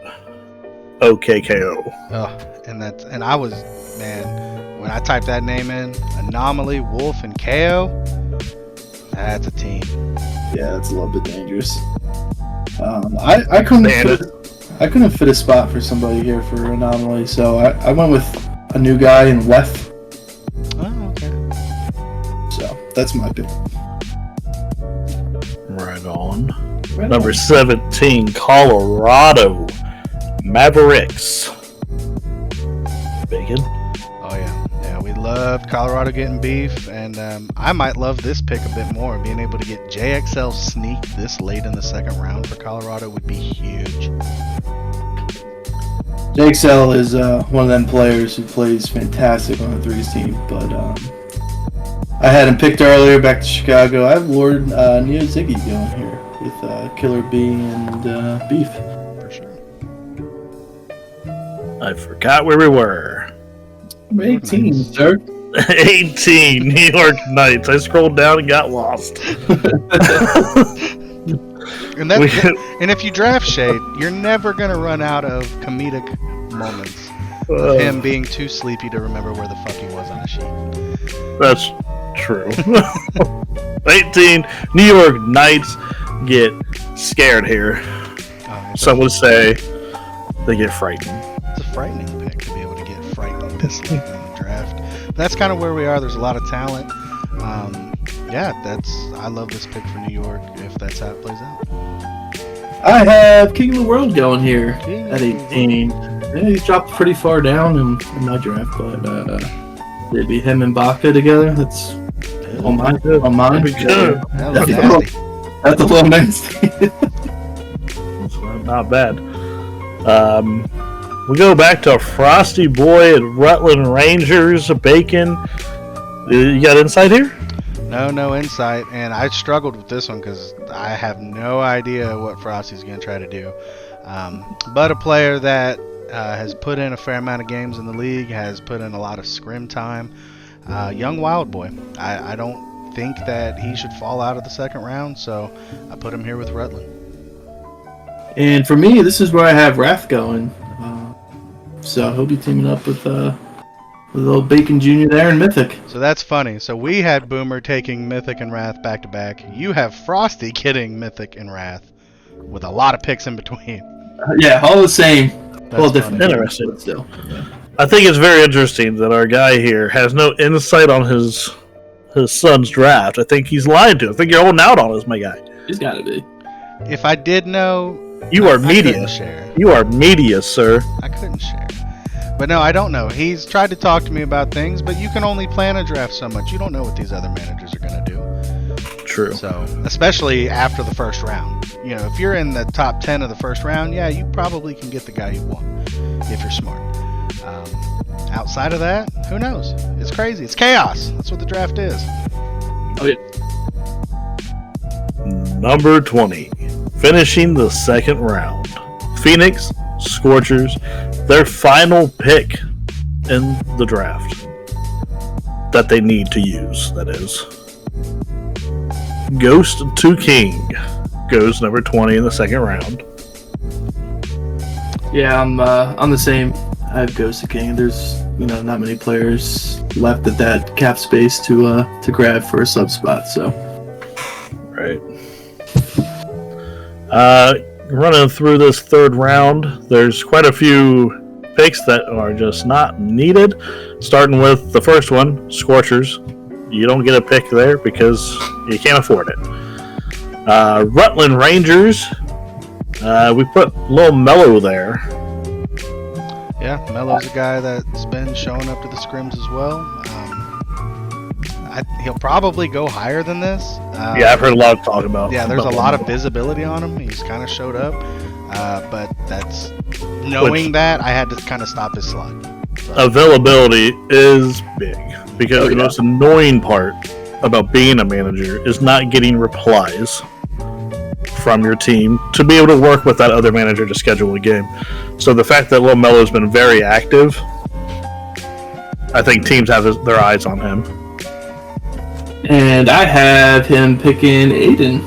[SPEAKER 1] OKKO.
[SPEAKER 2] Oh, and I was, man, when I typed that name in, Anomaly, Wolf, and KO, that's a team.
[SPEAKER 3] Yeah, that's a little bit dangerous. I couldn't fit a spot for somebody here for Anomaly, so I went with a new guy in Weth.
[SPEAKER 2] Oh, okay.
[SPEAKER 3] So that's my pick.
[SPEAKER 1] Right on. Number 17, Colorado Mavericks. bacon.
[SPEAKER 2] Oh yeah, yeah. We loved Colorado getting beef, and I might love this pick a bit more. Being able to get JXL sneak this late in the second round for Colorado would be huge.
[SPEAKER 3] JXL is one of them players who plays fantastic on the threes team, but I had him picked earlier back to Chicago. I have Lord Neo Ziggy going here with Killer B and Beef.
[SPEAKER 2] For sure.
[SPEAKER 1] I forgot where we were.
[SPEAKER 3] Number 18, sir.
[SPEAKER 1] 18, New York Knights. I scrolled down and got lost.
[SPEAKER 2] And if you draft Shade, you're never gonna run out of comedic moments of him being too sleepy to remember where the fuck he was on a sheet.
[SPEAKER 1] That's true. 18, New York Knights get scared here. Some would say they get frightened.
[SPEAKER 2] It's a frightening pick to be able to get frightened this late in the draft. But that's kind of where we are. There's a lot of talent. I love this pick for New York if that's how it plays out.
[SPEAKER 3] I have King of the World going here at 18. Yeah, he's dropped pretty far down in my draft, but maybe him and Baca together. That's on mine. On mine.
[SPEAKER 1] Good.
[SPEAKER 2] That was
[SPEAKER 3] That's a little nasty.
[SPEAKER 1] That's not bad. We go back to Frosty Boy at Rutland Rangers. Bacon. You got insight here?
[SPEAKER 2] No insight, and I struggled with this one because I have no idea what Frosty's going to try to do. But a player that has put in a fair amount of games in the league, has put in a lot of scrim time. Young Wild Boy. I don't think that he should fall out of the second round, so I put him here with Rutland.
[SPEAKER 3] And for me, this is where I have Wrath going. So he'll be teaming up with little Bacon Jr. there and Mythic.
[SPEAKER 2] So that's funny. So we had Boomer taking Mythic and Wrath back to back. You have Frosty getting Mythic and Wrath with a lot of picks in between.
[SPEAKER 3] Yeah, all the same. Well, different.
[SPEAKER 1] Interesting.
[SPEAKER 3] But still. Yeah.
[SPEAKER 1] I think it's very interesting that our guy here has no insight on his son's draft. I think he's lying to. I think you're holding out on us, my guy.
[SPEAKER 3] He's got to be.
[SPEAKER 2] If I did know,
[SPEAKER 1] You are
[SPEAKER 2] I
[SPEAKER 1] media.
[SPEAKER 2] couldn't share.
[SPEAKER 1] You are media, sir.
[SPEAKER 2] I couldn't share. But no, I don't know. He's tried to talk to me about things, but you can only plan a draft so much. You don't know what these other managers are going to do.
[SPEAKER 1] True.
[SPEAKER 2] So, especially after the first round. You know, if you're in the top 10 of the first round, yeah, you probably can get the guy you want if you're smart. Outside of that, who knows? It's crazy. It's chaos. That's what the draft is.
[SPEAKER 3] Oh, yeah.
[SPEAKER 1] Number 20. Finishing the second round. Phoenix Scorchers. Their final pick in the draft. That they need to use, that is. Ghost to King goes number 20 in the second round.
[SPEAKER 3] Yeah, I'm the same. I have Ghost to King. There's not many players left at that cap space to grab for a sub spot. So
[SPEAKER 1] Right. Running through this third round, there's quite a few picks that are just not needed. Starting with the first one, Scorchers. You don't get a pick there because you can't afford it. Rutland Rangers. We put Lil Mellow there.
[SPEAKER 2] Yeah, Melo's a guy that's been showing up to the scrims as well. He'll probably go higher than this.
[SPEAKER 1] Yeah, I've heard a lot of talk about.
[SPEAKER 2] Yeah, there's a lot of visibility on him. He's kind of showed up, but that's knowing that I had to kind of stop his slide. So.
[SPEAKER 1] Availability is big because the most annoying part about being a manager is not getting replies from your team to be able to work with that other manager to schedule a game. So the fact that Lil Melo's been very active, I think teams have their eyes on him.
[SPEAKER 3] And I have him picking Aiden.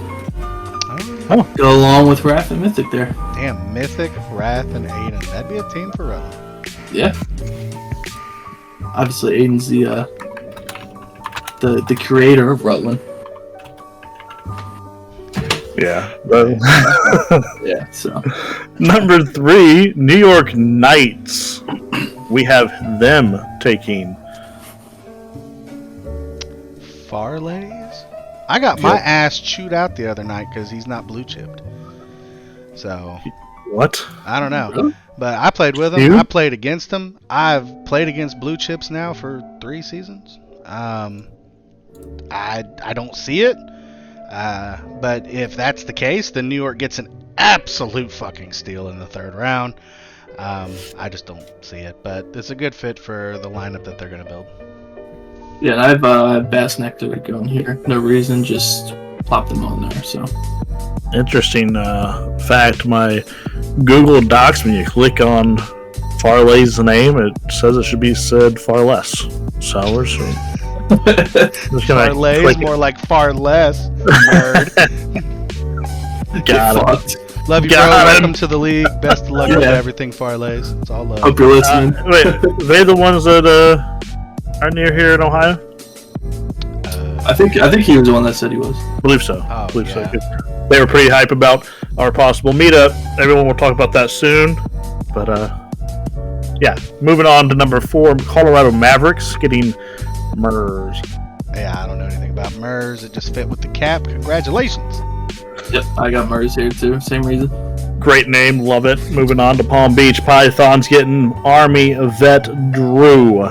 [SPEAKER 2] Oh.
[SPEAKER 3] Go along with Wrath and Mythic there.
[SPEAKER 2] Damn, Mythic, Wrath, and Aiden. That'd be a team for Rutland.
[SPEAKER 3] Yeah. Obviously, Aiden's the creator of Rutland.
[SPEAKER 1] Yeah.
[SPEAKER 3] Yeah. So
[SPEAKER 1] Number 3, New York Knights. We have them taking
[SPEAKER 2] Farleys? I got my ass chewed out the other night because he's not blue chipped. So
[SPEAKER 1] What?
[SPEAKER 2] I don't know.
[SPEAKER 3] Really?
[SPEAKER 2] But I played with him.
[SPEAKER 1] You?
[SPEAKER 2] I played against him. I've played against blue chips now for 3 seasons. I don't see it. But if that's the case, then New York gets an absolute fucking steal in the 3rd round. I just don't see it. But it's a good fit for the lineup that they're going to build.
[SPEAKER 3] Yeah, and I have Bass Nectar going here. No reason, just plop them on there. So
[SPEAKER 1] Interesting fact. My Google Docs, when you click on Farley's name, it says it should be said far less. So we're just gonna
[SPEAKER 2] Parlay is
[SPEAKER 1] click
[SPEAKER 2] more like far less. Nerd.
[SPEAKER 1] Got it.
[SPEAKER 3] fucked.
[SPEAKER 2] Love you,
[SPEAKER 1] Got
[SPEAKER 2] bro.
[SPEAKER 1] it.
[SPEAKER 2] Welcome to the league. Best of luck with
[SPEAKER 3] Yeah.
[SPEAKER 2] everything, Farlays. It's all love.
[SPEAKER 3] Hope you're listening.
[SPEAKER 1] Wait, they the ones that are near here in Ohio?
[SPEAKER 3] I think he was the one that said he was.
[SPEAKER 1] I believe so.
[SPEAKER 2] Oh,
[SPEAKER 1] Believe so.
[SPEAKER 2] yeah.
[SPEAKER 1] 'Cause they were pretty hype about our possible meetup. Everyone will talk about that soon. But yeah, moving on to number 4, Colorado Mavericks getting Murs.
[SPEAKER 2] Yeah, I don't know anything about MERS. It just fit with the cap. Congratulations.
[SPEAKER 3] Yep, I got Murs here too. Same reason.
[SPEAKER 1] Great name, love it. Moving on to Palm Beach Pythons getting Army Vet Drew.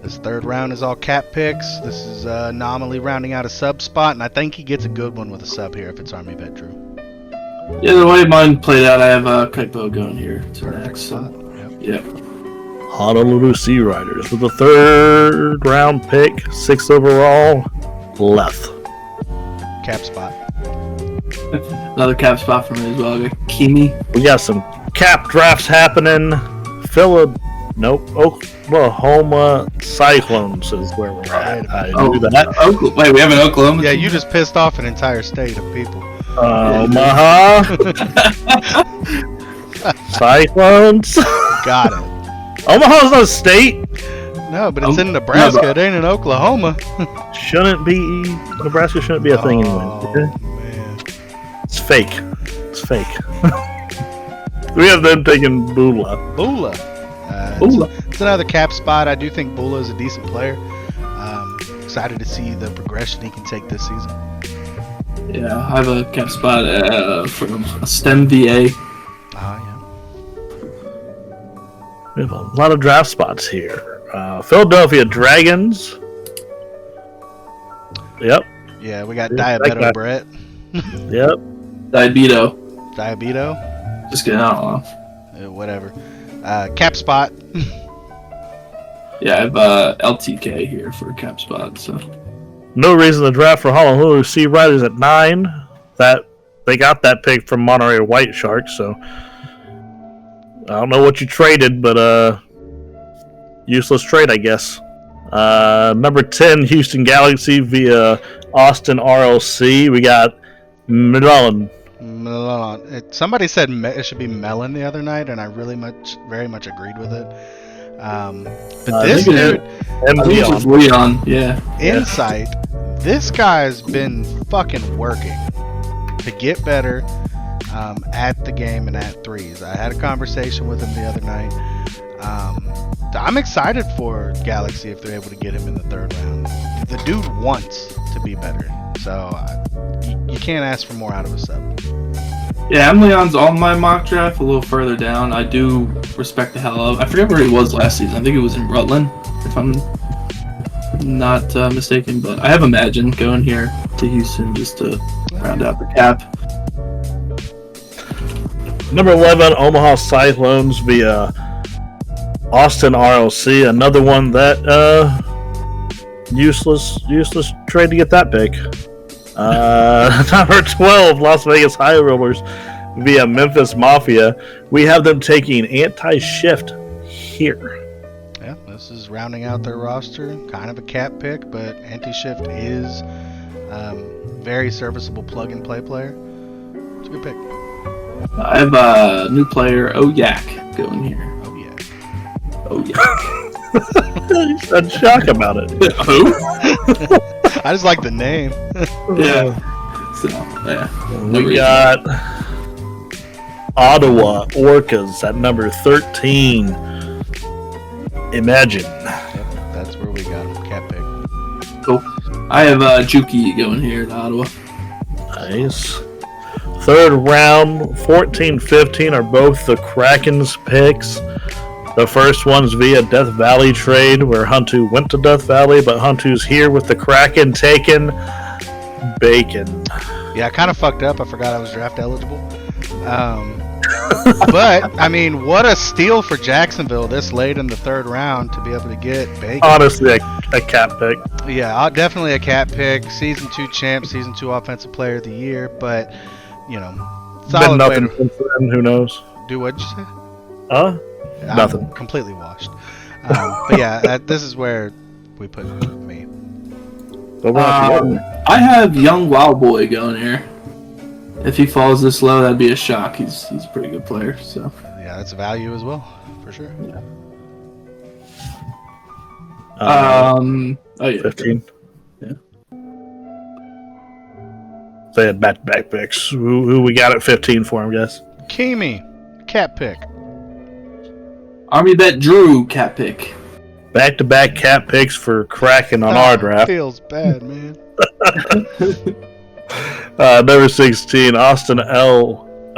[SPEAKER 2] This 3rd round is all cap picks. This is anomaly rounding out a sub spot, and I think he gets a good one with a sub here if it's Army Vet Drew.
[SPEAKER 3] Yeah, the way mine played out, I have Kaipo going here to next. So,
[SPEAKER 2] Yep.
[SPEAKER 3] yep.
[SPEAKER 1] Honolulu Sea Riders with the 3rd round pick, 6th overall, Leth.
[SPEAKER 2] Cap spot.
[SPEAKER 3] Another cap spot for me as well. I got Kimi.
[SPEAKER 1] We got some cap drafts happening. Oklahoma Cyclones is where we're at. I knew that.
[SPEAKER 3] Wait, we have an Oklahoma.
[SPEAKER 2] Yeah,
[SPEAKER 3] team?
[SPEAKER 2] you just pissed off an entire state of people.
[SPEAKER 1] Omaha Cyclones.
[SPEAKER 2] Got it.
[SPEAKER 1] Omaha's not a state.
[SPEAKER 2] No, but it's in Nebraska. It ain't in Oklahoma.
[SPEAKER 1] Nebraska shouldn't be a thing anyway.
[SPEAKER 2] Oh,
[SPEAKER 1] Okay?
[SPEAKER 2] man.
[SPEAKER 1] It's fake. It's fake. We have them taking Bula.
[SPEAKER 2] Bula.
[SPEAKER 3] Bula.
[SPEAKER 2] It's another cap spot. I do think Bula is a decent player. Excited to see the progression he can take this season.
[SPEAKER 3] Yeah, I have a cap spot from STEM VA.
[SPEAKER 2] Yeah.
[SPEAKER 1] We have a lot of draft spots here. Philadelphia Dragons. Yep.
[SPEAKER 2] Yeah, we got
[SPEAKER 1] Yeah,
[SPEAKER 2] Diabeto
[SPEAKER 1] that
[SPEAKER 2] Brett.
[SPEAKER 1] Yep.
[SPEAKER 3] Diabeto.
[SPEAKER 2] Diabeto?
[SPEAKER 3] Just kidding, I don't know.
[SPEAKER 2] Whatever. Cap spot.
[SPEAKER 3] Yeah, I have LTK here for a cap spot. So
[SPEAKER 1] No reason to draft for Honolulu Sea Riders at 9. That they got that pick from Monterey White Sharks, so I don't know what you traded, but useless trade, I guess. Number 10, Houston Galaxy via Austin RLC. We got Milan.
[SPEAKER 2] Somebody said it should be Melon the other night, and I very much agreed with it. But this dude,
[SPEAKER 1] And
[SPEAKER 3] I think it's just Leon. Yeah.
[SPEAKER 2] Insight, this guy's been fucking working to get better at the game and at threes. I had a conversation with him the other night. I'm excited for Galaxy if they're able to get him in the 3rd round. The dude wants to be better, so you can't ask for more out of a sub.
[SPEAKER 3] Yeah, Leon's on my mock draft a little further down. I do respect the hell out of. I forget where he was last season. I think it was in Rutland, if I'm not mistaken. But I have Imagine going here to Houston just to round out the cap.
[SPEAKER 1] Number 11, Omaha Cyclones via Austin RLC. Another one that useless trade to get that pick. Number 12, Las Vegas High Rollers via Memphis Mafia. We have them taking Anti-Shift here.
[SPEAKER 2] Yeah, this is rounding out their roster. Kind of a cap pick, but Anti-Shift is very serviceable plug-and-play player. It's a good pick.
[SPEAKER 3] I have a new player, Oyak, going here.
[SPEAKER 2] Oh, yeah.
[SPEAKER 3] Oyak.
[SPEAKER 1] You sound shocked about it.
[SPEAKER 3] Who?
[SPEAKER 2] I just like the name.
[SPEAKER 3] Yeah. So, yeah. No
[SPEAKER 1] We
[SPEAKER 3] reason.
[SPEAKER 1] got Ottawa Orcas at number 13. Imagine.
[SPEAKER 2] Yep, that's where we got him. Cap pick.
[SPEAKER 3] Cool. I have Juki going here to Ottawa.
[SPEAKER 1] Nice. third round, 14, 15 are both the Kraken's picks. The first one's via Death Valley trade, where Huntu went to Death Valley, but Huntu's here with the Kraken taking Bacon.
[SPEAKER 2] Yeah, I kind of fucked up. I forgot I was draft eligible. But, I mean, what a steal for Jacksonville this late in the third round to be able to get Bacon.
[SPEAKER 1] Honestly, a cat pick.
[SPEAKER 2] Yeah, definitely a cat pick. Season 2 champ, Season 2 Offensive Player of the Year. But, you know,
[SPEAKER 1] Been nothing since then, who knows?
[SPEAKER 2] Do what'd you say?
[SPEAKER 1] Nothing.
[SPEAKER 2] I'm completely washed. But yeah, this is where we put me.
[SPEAKER 3] I have Young Wild Boy going here. If he falls this low, that'd be a shock. He's a pretty good player. So
[SPEAKER 2] yeah, that's a value as well, for sure.
[SPEAKER 3] Yeah. Oh yeah,
[SPEAKER 1] 15.
[SPEAKER 3] Yeah.
[SPEAKER 1] They had back-to-back picks. Who we got at 15 for him, guys?
[SPEAKER 2] Kimi, cat pick.
[SPEAKER 3] Army Bet Drew cat pick.
[SPEAKER 1] Back-to-back cat picks for Kraken on our draft.
[SPEAKER 2] Feels bad, man.
[SPEAKER 1] Number 16, Austin RLC.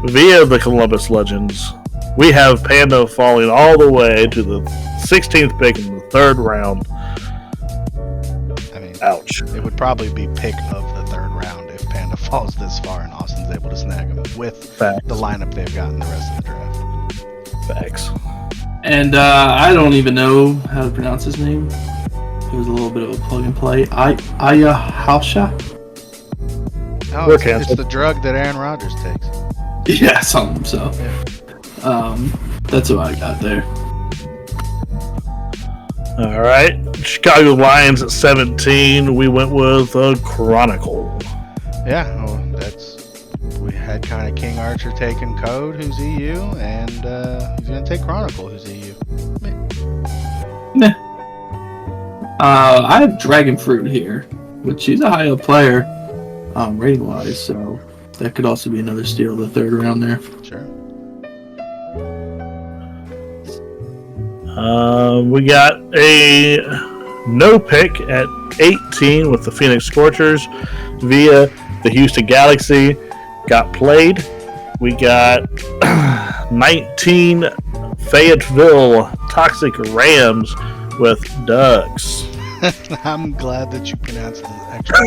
[SPEAKER 1] Via the Columbus Legends, we have Panda falling all the way to the 16th pick in the third round.
[SPEAKER 2] I mean,
[SPEAKER 1] ouch.
[SPEAKER 2] It would probably be pick of the third round if Panda falls this far and Austin's able to snag him with
[SPEAKER 1] Facts.
[SPEAKER 2] the lineup they've got in the rest of the draft.
[SPEAKER 1] Facts.
[SPEAKER 3] And I don't even know how to pronounce his name. It was a little bit of a plug and play. Ayahuasca?
[SPEAKER 2] Oh,
[SPEAKER 1] We're
[SPEAKER 2] it's
[SPEAKER 1] canceled.
[SPEAKER 2] the drug that Aaron Rodgers takes.
[SPEAKER 3] Yeah, something so. That's what I got there.
[SPEAKER 1] All right. Chicago Lions at 17. We went with Chronicle.
[SPEAKER 2] Yeah, well, we had kind of King Archer taking Code, who's EU, and he's going to take Chronicle, who's EU.
[SPEAKER 3] Nah. I have Dragon Fruit here, which he's a high up player, rating wise, so that could also be another steal of the third round there.
[SPEAKER 2] Sure.
[SPEAKER 1] We got a no pick at 18 with the Phoenix Scorchers via the Houston Galaxy. Got played. We got 19 Fayetteville Toxic Rams with Ducks.
[SPEAKER 2] I'm glad that you pronounced the extra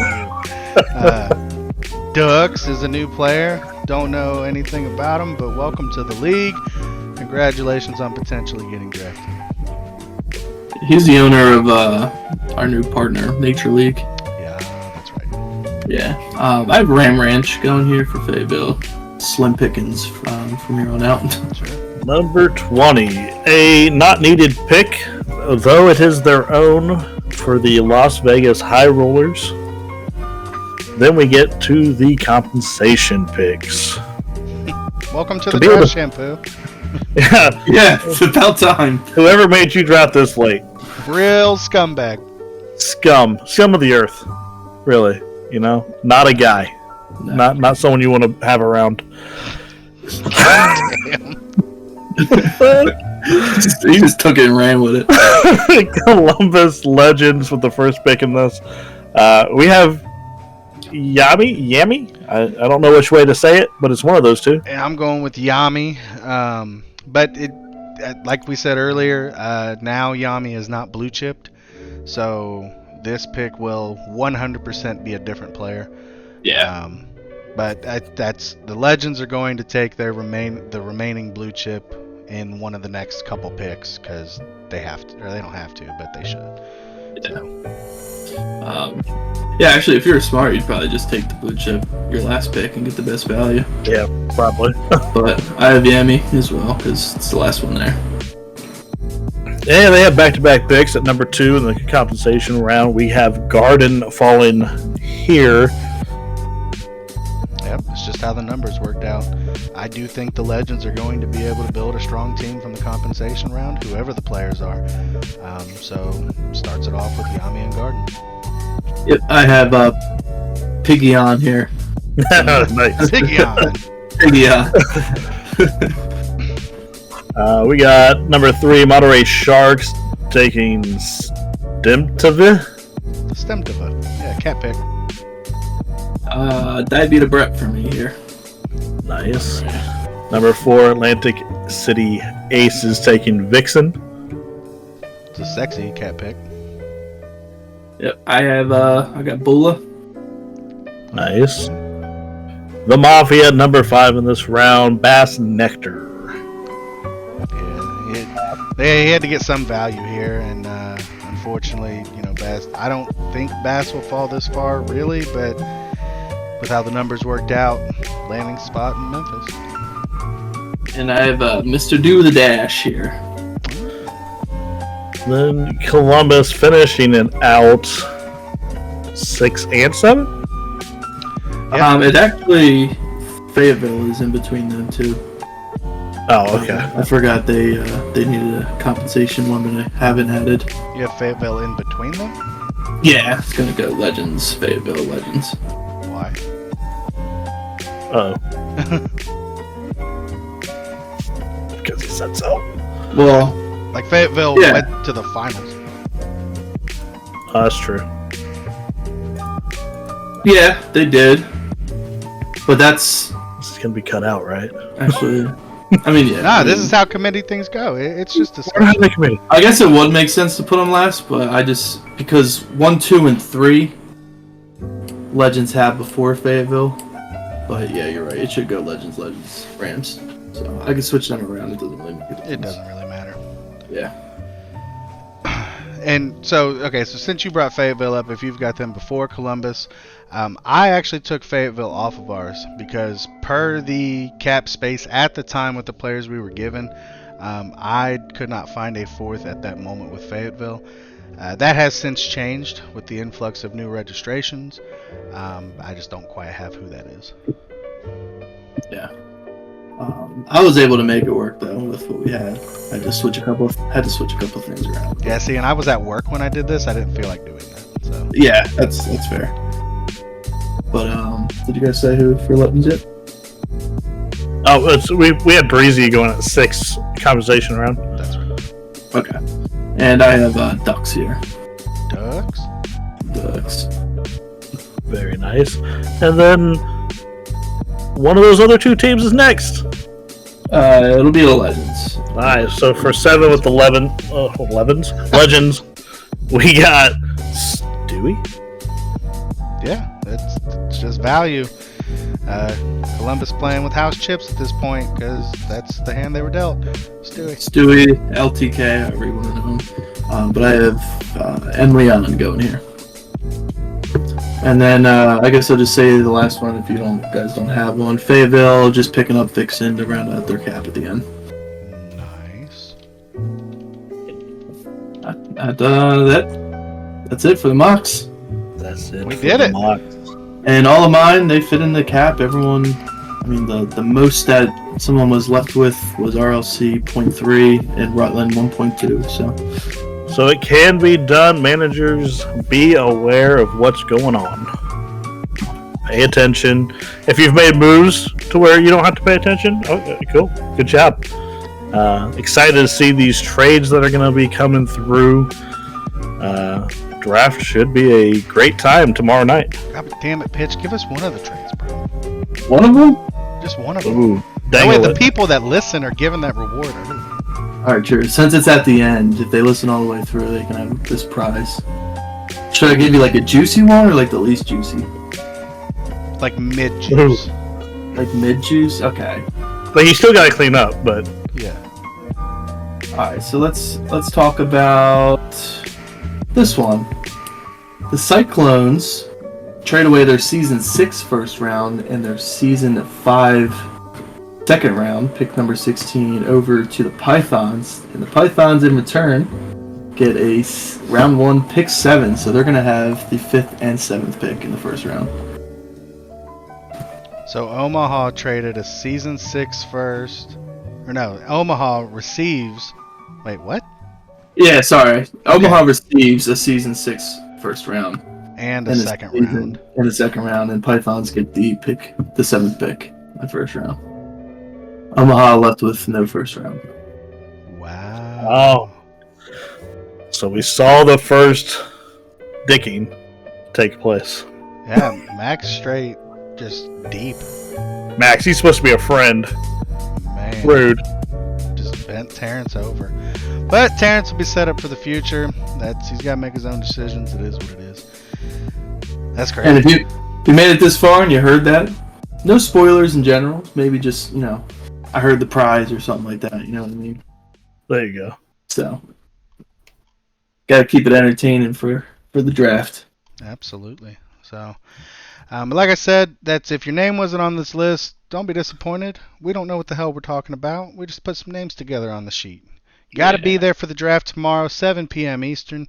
[SPEAKER 2] U. Ducks is a new player. Don't know anything about him, but welcome to the league. Congratulations on potentially getting drafted.
[SPEAKER 3] He's the owner of our new partner, Nature League.
[SPEAKER 2] Yeah, that's right.
[SPEAKER 3] Yeah. I have Ram Ranch going here for Fayetteville. Slim pickings from here on out.
[SPEAKER 2] Sure.
[SPEAKER 1] Number 20, a not needed pick, though it is their own for the Las Vegas High Rollers. Then we get to the compensation picks.
[SPEAKER 2] Welcome to the draft shampoo.
[SPEAKER 1] Yeah,
[SPEAKER 3] Yeah, it's about time.
[SPEAKER 1] whoever made you draft this late,
[SPEAKER 2] Real scumbag.
[SPEAKER 1] scum of the earth, really. You know, not a guy,
[SPEAKER 3] No.
[SPEAKER 1] not someone you want to have around.
[SPEAKER 3] He just took it and ran with it.
[SPEAKER 1] Columbus Legends with the first pick in this. We have Yami. I don't know which way to say it, but it's one of those two.
[SPEAKER 2] And I'm going with Yami. But it, like we said earlier, now Yami is not blue chipped, so this pick will 100% be a different player.
[SPEAKER 3] Yeah.
[SPEAKER 2] But that's the Legends are going to take the remaining blue chip in one of the next couple picks because they have to, or they don't have to, but they should.
[SPEAKER 3] Yeah, actually, if you're smart, you'd probably just take the blue chip, your last pick, and get the best value.
[SPEAKER 1] Yeah, probably.
[SPEAKER 3] But I have Yami as well, because it's the last one there.
[SPEAKER 1] Yeah, they have back-to-back picks at number 2 in the compensation round. We have Garden falling here.
[SPEAKER 2] Yep, it's just how the numbers worked out. I do think the Legends are going to be able to build a strong team from the compensation round, whoever the players are. So starts it off with Yami and Garden.
[SPEAKER 3] Yep, I have Piggy on here.
[SPEAKER 1] Nice.
[SPEAKER 2] Piggy on.
[SPEAKER 3] Piggy on.
[SPEAKER 1] We got number 3, Monterey Sharks taking Stemtava.
[SPEAKER 2] Stemtava. Yeah, cat pick.
[SPEAKER 3] Diabetes Brett for me here.
[SPEAKER 1] Nice. Number 4, Atlantic City Aces taking Vixen.
[SPEAKER 2] It's a sexy cat pick.
[SPEAKER 3] Yep, I got Bula.
[SPEAKER 1] Nice. The Mafia, number 5 in this round, Bass Nectar.
[SPEAKER 2] Yeah, they had to get some value here, and unfortunately, Bass. I don't think Bass will fall this far, really, but with how the numbers worked out, landing spot in Memphis.
[SPEAKER 3] And I have Mr. Do the Dash here.
[SPEAKER 1] Then Columbus finishing it out 6 and 7.
[SPEAKER 3] It actually Fayetteville is in between them two.
[SPEAKER 1] Oh, okay.
[SPEAKER 3] I forgot they needed a compensation one, but I haven't added.
[SPEAKER 2] You have Fayetteville in between them?
[SPEAKER 3] Yeah, it's gonna go Legends, Fayetteville Legends.
[SPEAKER 2] Why?
[SPEAKER 1] Oh. Because he said so.
[SPEAKER 3] Well,
[SPEAKER 2] Like Fayetteville went to the finals.
[SPEAKER 1] That's true.
[SPEAKER 3] yeah, they did. But that's
[SPEAKER 1] This is gonna be cut out, right?
[SPEAKER 3] actually, I mean, yeah.
[SPEAKER 2] Nah, this is how committee things go. It's just
[SPEAKER 1] We're not
[SPEAKER 2] discussion.
[SPEAKER 1] making me.
[SPEAKER 3] I guess it would make sense to put them last, but because 1, 2, and 3 Legends have before Fayetteville. But yeah, you're right. It should go Legends, Rams. So I can switch them around. It doesn't really make a difference.
[SPEAKER 2] It doesn't really matter.
[SPEAKER 3] Yeah.
[SPEAKER 2] And so since you brought Fayetteville up, if you've got them before Columbus, I actually took Fayetteville off of ours because per the cap space at the time with the players we were given, I could not find a 4th at that moment with Fayetteville. That has since changed with the influx of new registrations. I just don't quite have who that is.
[SPEAKER 3] Yeah. I was able to make it work though with what we had. I had to switch a couple of things around.
[SPEAKER 2] Yeah, see, and I was at work when I did this. I didn't feel like doing that. So
[SPEAKER 3] Yeah, that's fair. But did you guys say who for Legends yet?
[SPEAKER 1] Oh, we had Breezy going at 6 conversation round.
[SPEAKER 2] that's right.
[SPEAKER 3] Okay. And I have Ducks here.
[SPEAKER 2] Ducks.
[SPEAKER 3] Ducks.
[SPEAKER 1] Very nice. And then one of those other 2 teams is next.
[SPEAKER 3] It'll be the Legends.
[SPEAKER 1] Nice. So for 7 with 11s, Legends, we got Stewie.
[SPEAKER 2] Yeah, it's just value. Columbus playing with house chips at this point because that's the hand they were dealt.
[SPEAKER 3] Stewie, LTK, however you want to know him. But I have Leon going here. And then I guess I'll just say the last one if you guys don't have one. Fayetteville just picking up Vixen to round out their cap at the end.
[SPEAKER 2] Nice.
[SPEAKER 3] That's it for the mocks.
[SPEAKER 1] That's it.
[SPEAKER 2] We
[SPEAKER 1] for
[SPEAKER 2] did
[SPEAKER 1] the
[SPEAKER 2] it.
[SPEAKER 1] mock.
[SPEAKER 3] And all of mine, they fit in the cap. Everyone, I mean, the most that someone was left with was RLC 0.3 and Rutland 1.2.
[SPEAKER 1] So it can be done. Managers, be aware of what's going on. Pay attention. If you've made moves to where you don't have to pay attention, okay, cool. Good job. Excited to see these trades that are going to be coming through. Draft should be a great time tomorrow night.
[SPEAKER 2] God damn it, Pitch. Give us one of the trades, bro.
[SPEAKER 3] One of them?
[SPEAKER 2] Just one of them.
[SPEAKER 1] Ooh,
[SPEAKER 2] That way
[SPEAKER 1] dangle
[SPEAKER 2] the
[SPEAKER 1] it.
[SPEAKER 2] people that listen are given that reward early.
[SPEAKER 3] Alright, sure. Since it's at the end, if they listen all the way through, they can have this prize. Should I give you like a juicy one or like the least juicy?
[SPEAKER 2] Like mid-juice.
[SPEAKER 3] Like mid juice? Okay.
[SPEAKER 1] But you still got to clean up. But
[SPEAKER 2] Yeah.
[SPEAKER 3] Alright, so let's talk about this one. The Cyclones trade away their Season 6 first round and their Season 5 second round, pick number 16, over to the Pythons. And the Pythons, in return, get a round 1, pick 7. So they're going to have the 5th and 7th pick in the first round.
[SPEAKER 2] So Omaha traded a season 6 first. Or no, Omaha receives. Wait, what?
[SPEAKER 3] Yeah, sorry. Omaha receives a Season 6 first round.
[SPEAKER 2] And a
[SPEAKER 3] And
[SPEAKER 2] second
[SPEAKER 3] season-
[SPEAKER 2] round.
[SPEAKER 3] In the second round, and Pythons get the 7th pick in the first round. Omaha left with no first round.
[SPEAKER 2] Wow.
[SPEAKER 1] so we saw the first dicking take place.
[SPEAKER 2] Yeah, Max straight just deep.
[SPEAKER 1] Max, he's supposed to be a friend.
[SPEAKER 2] Man.
[SPEAKER 1] Rude.
[SPEAKER 2] Just bent Terrence over. But Terrence will be set up for the future. He's got to make his own decisions. It is what it is. That's crazy.
[SPEAKER 3] And if you made it this far and you heard that, no spoilers in general. Maybe just, I heard the prize or something like that. You know what I mean?
[SPEAKER 1] There you go.
[SPEAKER 3] So, got to keep it entertaining for the draft.
[SPEAKER 2] Absolutely. So, but like I said, that's if your name wasn't on this list, don't be disappointed. We don't know what the hell we're talking about. We just put some names together on the sheet. You got to be there for the draft tomorrow, 7 p.m. Eastern.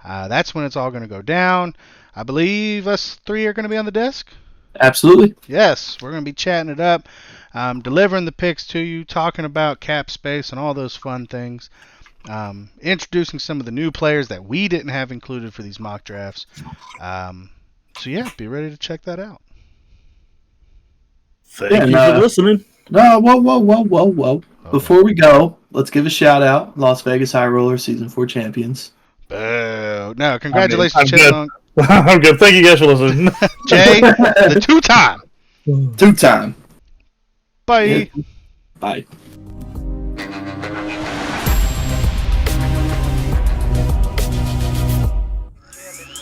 [SPEAKER 2] That's when it's all going to go down. I believe us three are going to be on the desk.
[SPEAKER 3] Absolutely.
[SPEAKER 2] Yes, we're going to be chatting it up, delivering the picks to you, talking about cap space and all those fun things, introducing some of the new players that we didn't have included for these mock drafts. So yeah, be ready to check that out.
[SPEAKER 1] Thank you for listening.
[SPEAKER 3] No, whoa. Before we go, let's give a shout out. Las Vegas High Roller Season 4 champions.
[SPEAKER 2] Boo. No, congratulations, Chipmunk.
[SPEAKER 1] I'm good. Thank you guys for listening.
[SPEAKER 2] Jay, the two-time.
[SPEAKER 3] Two-time.
[SPEAKER 2] Bye.
[SPEAKER 3] Yeah. Bye.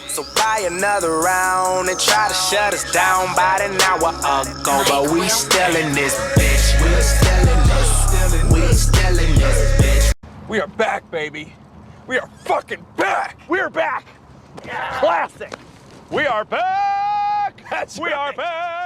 [SPEAKER 6] So buy another round and try to shut us down about an hour ago. But we still in this bitch. We still in this bitch.
[SPEAKER 7] We are back, baby. We are fucking back. We're back. Yeah. Classic. We are back. We are back.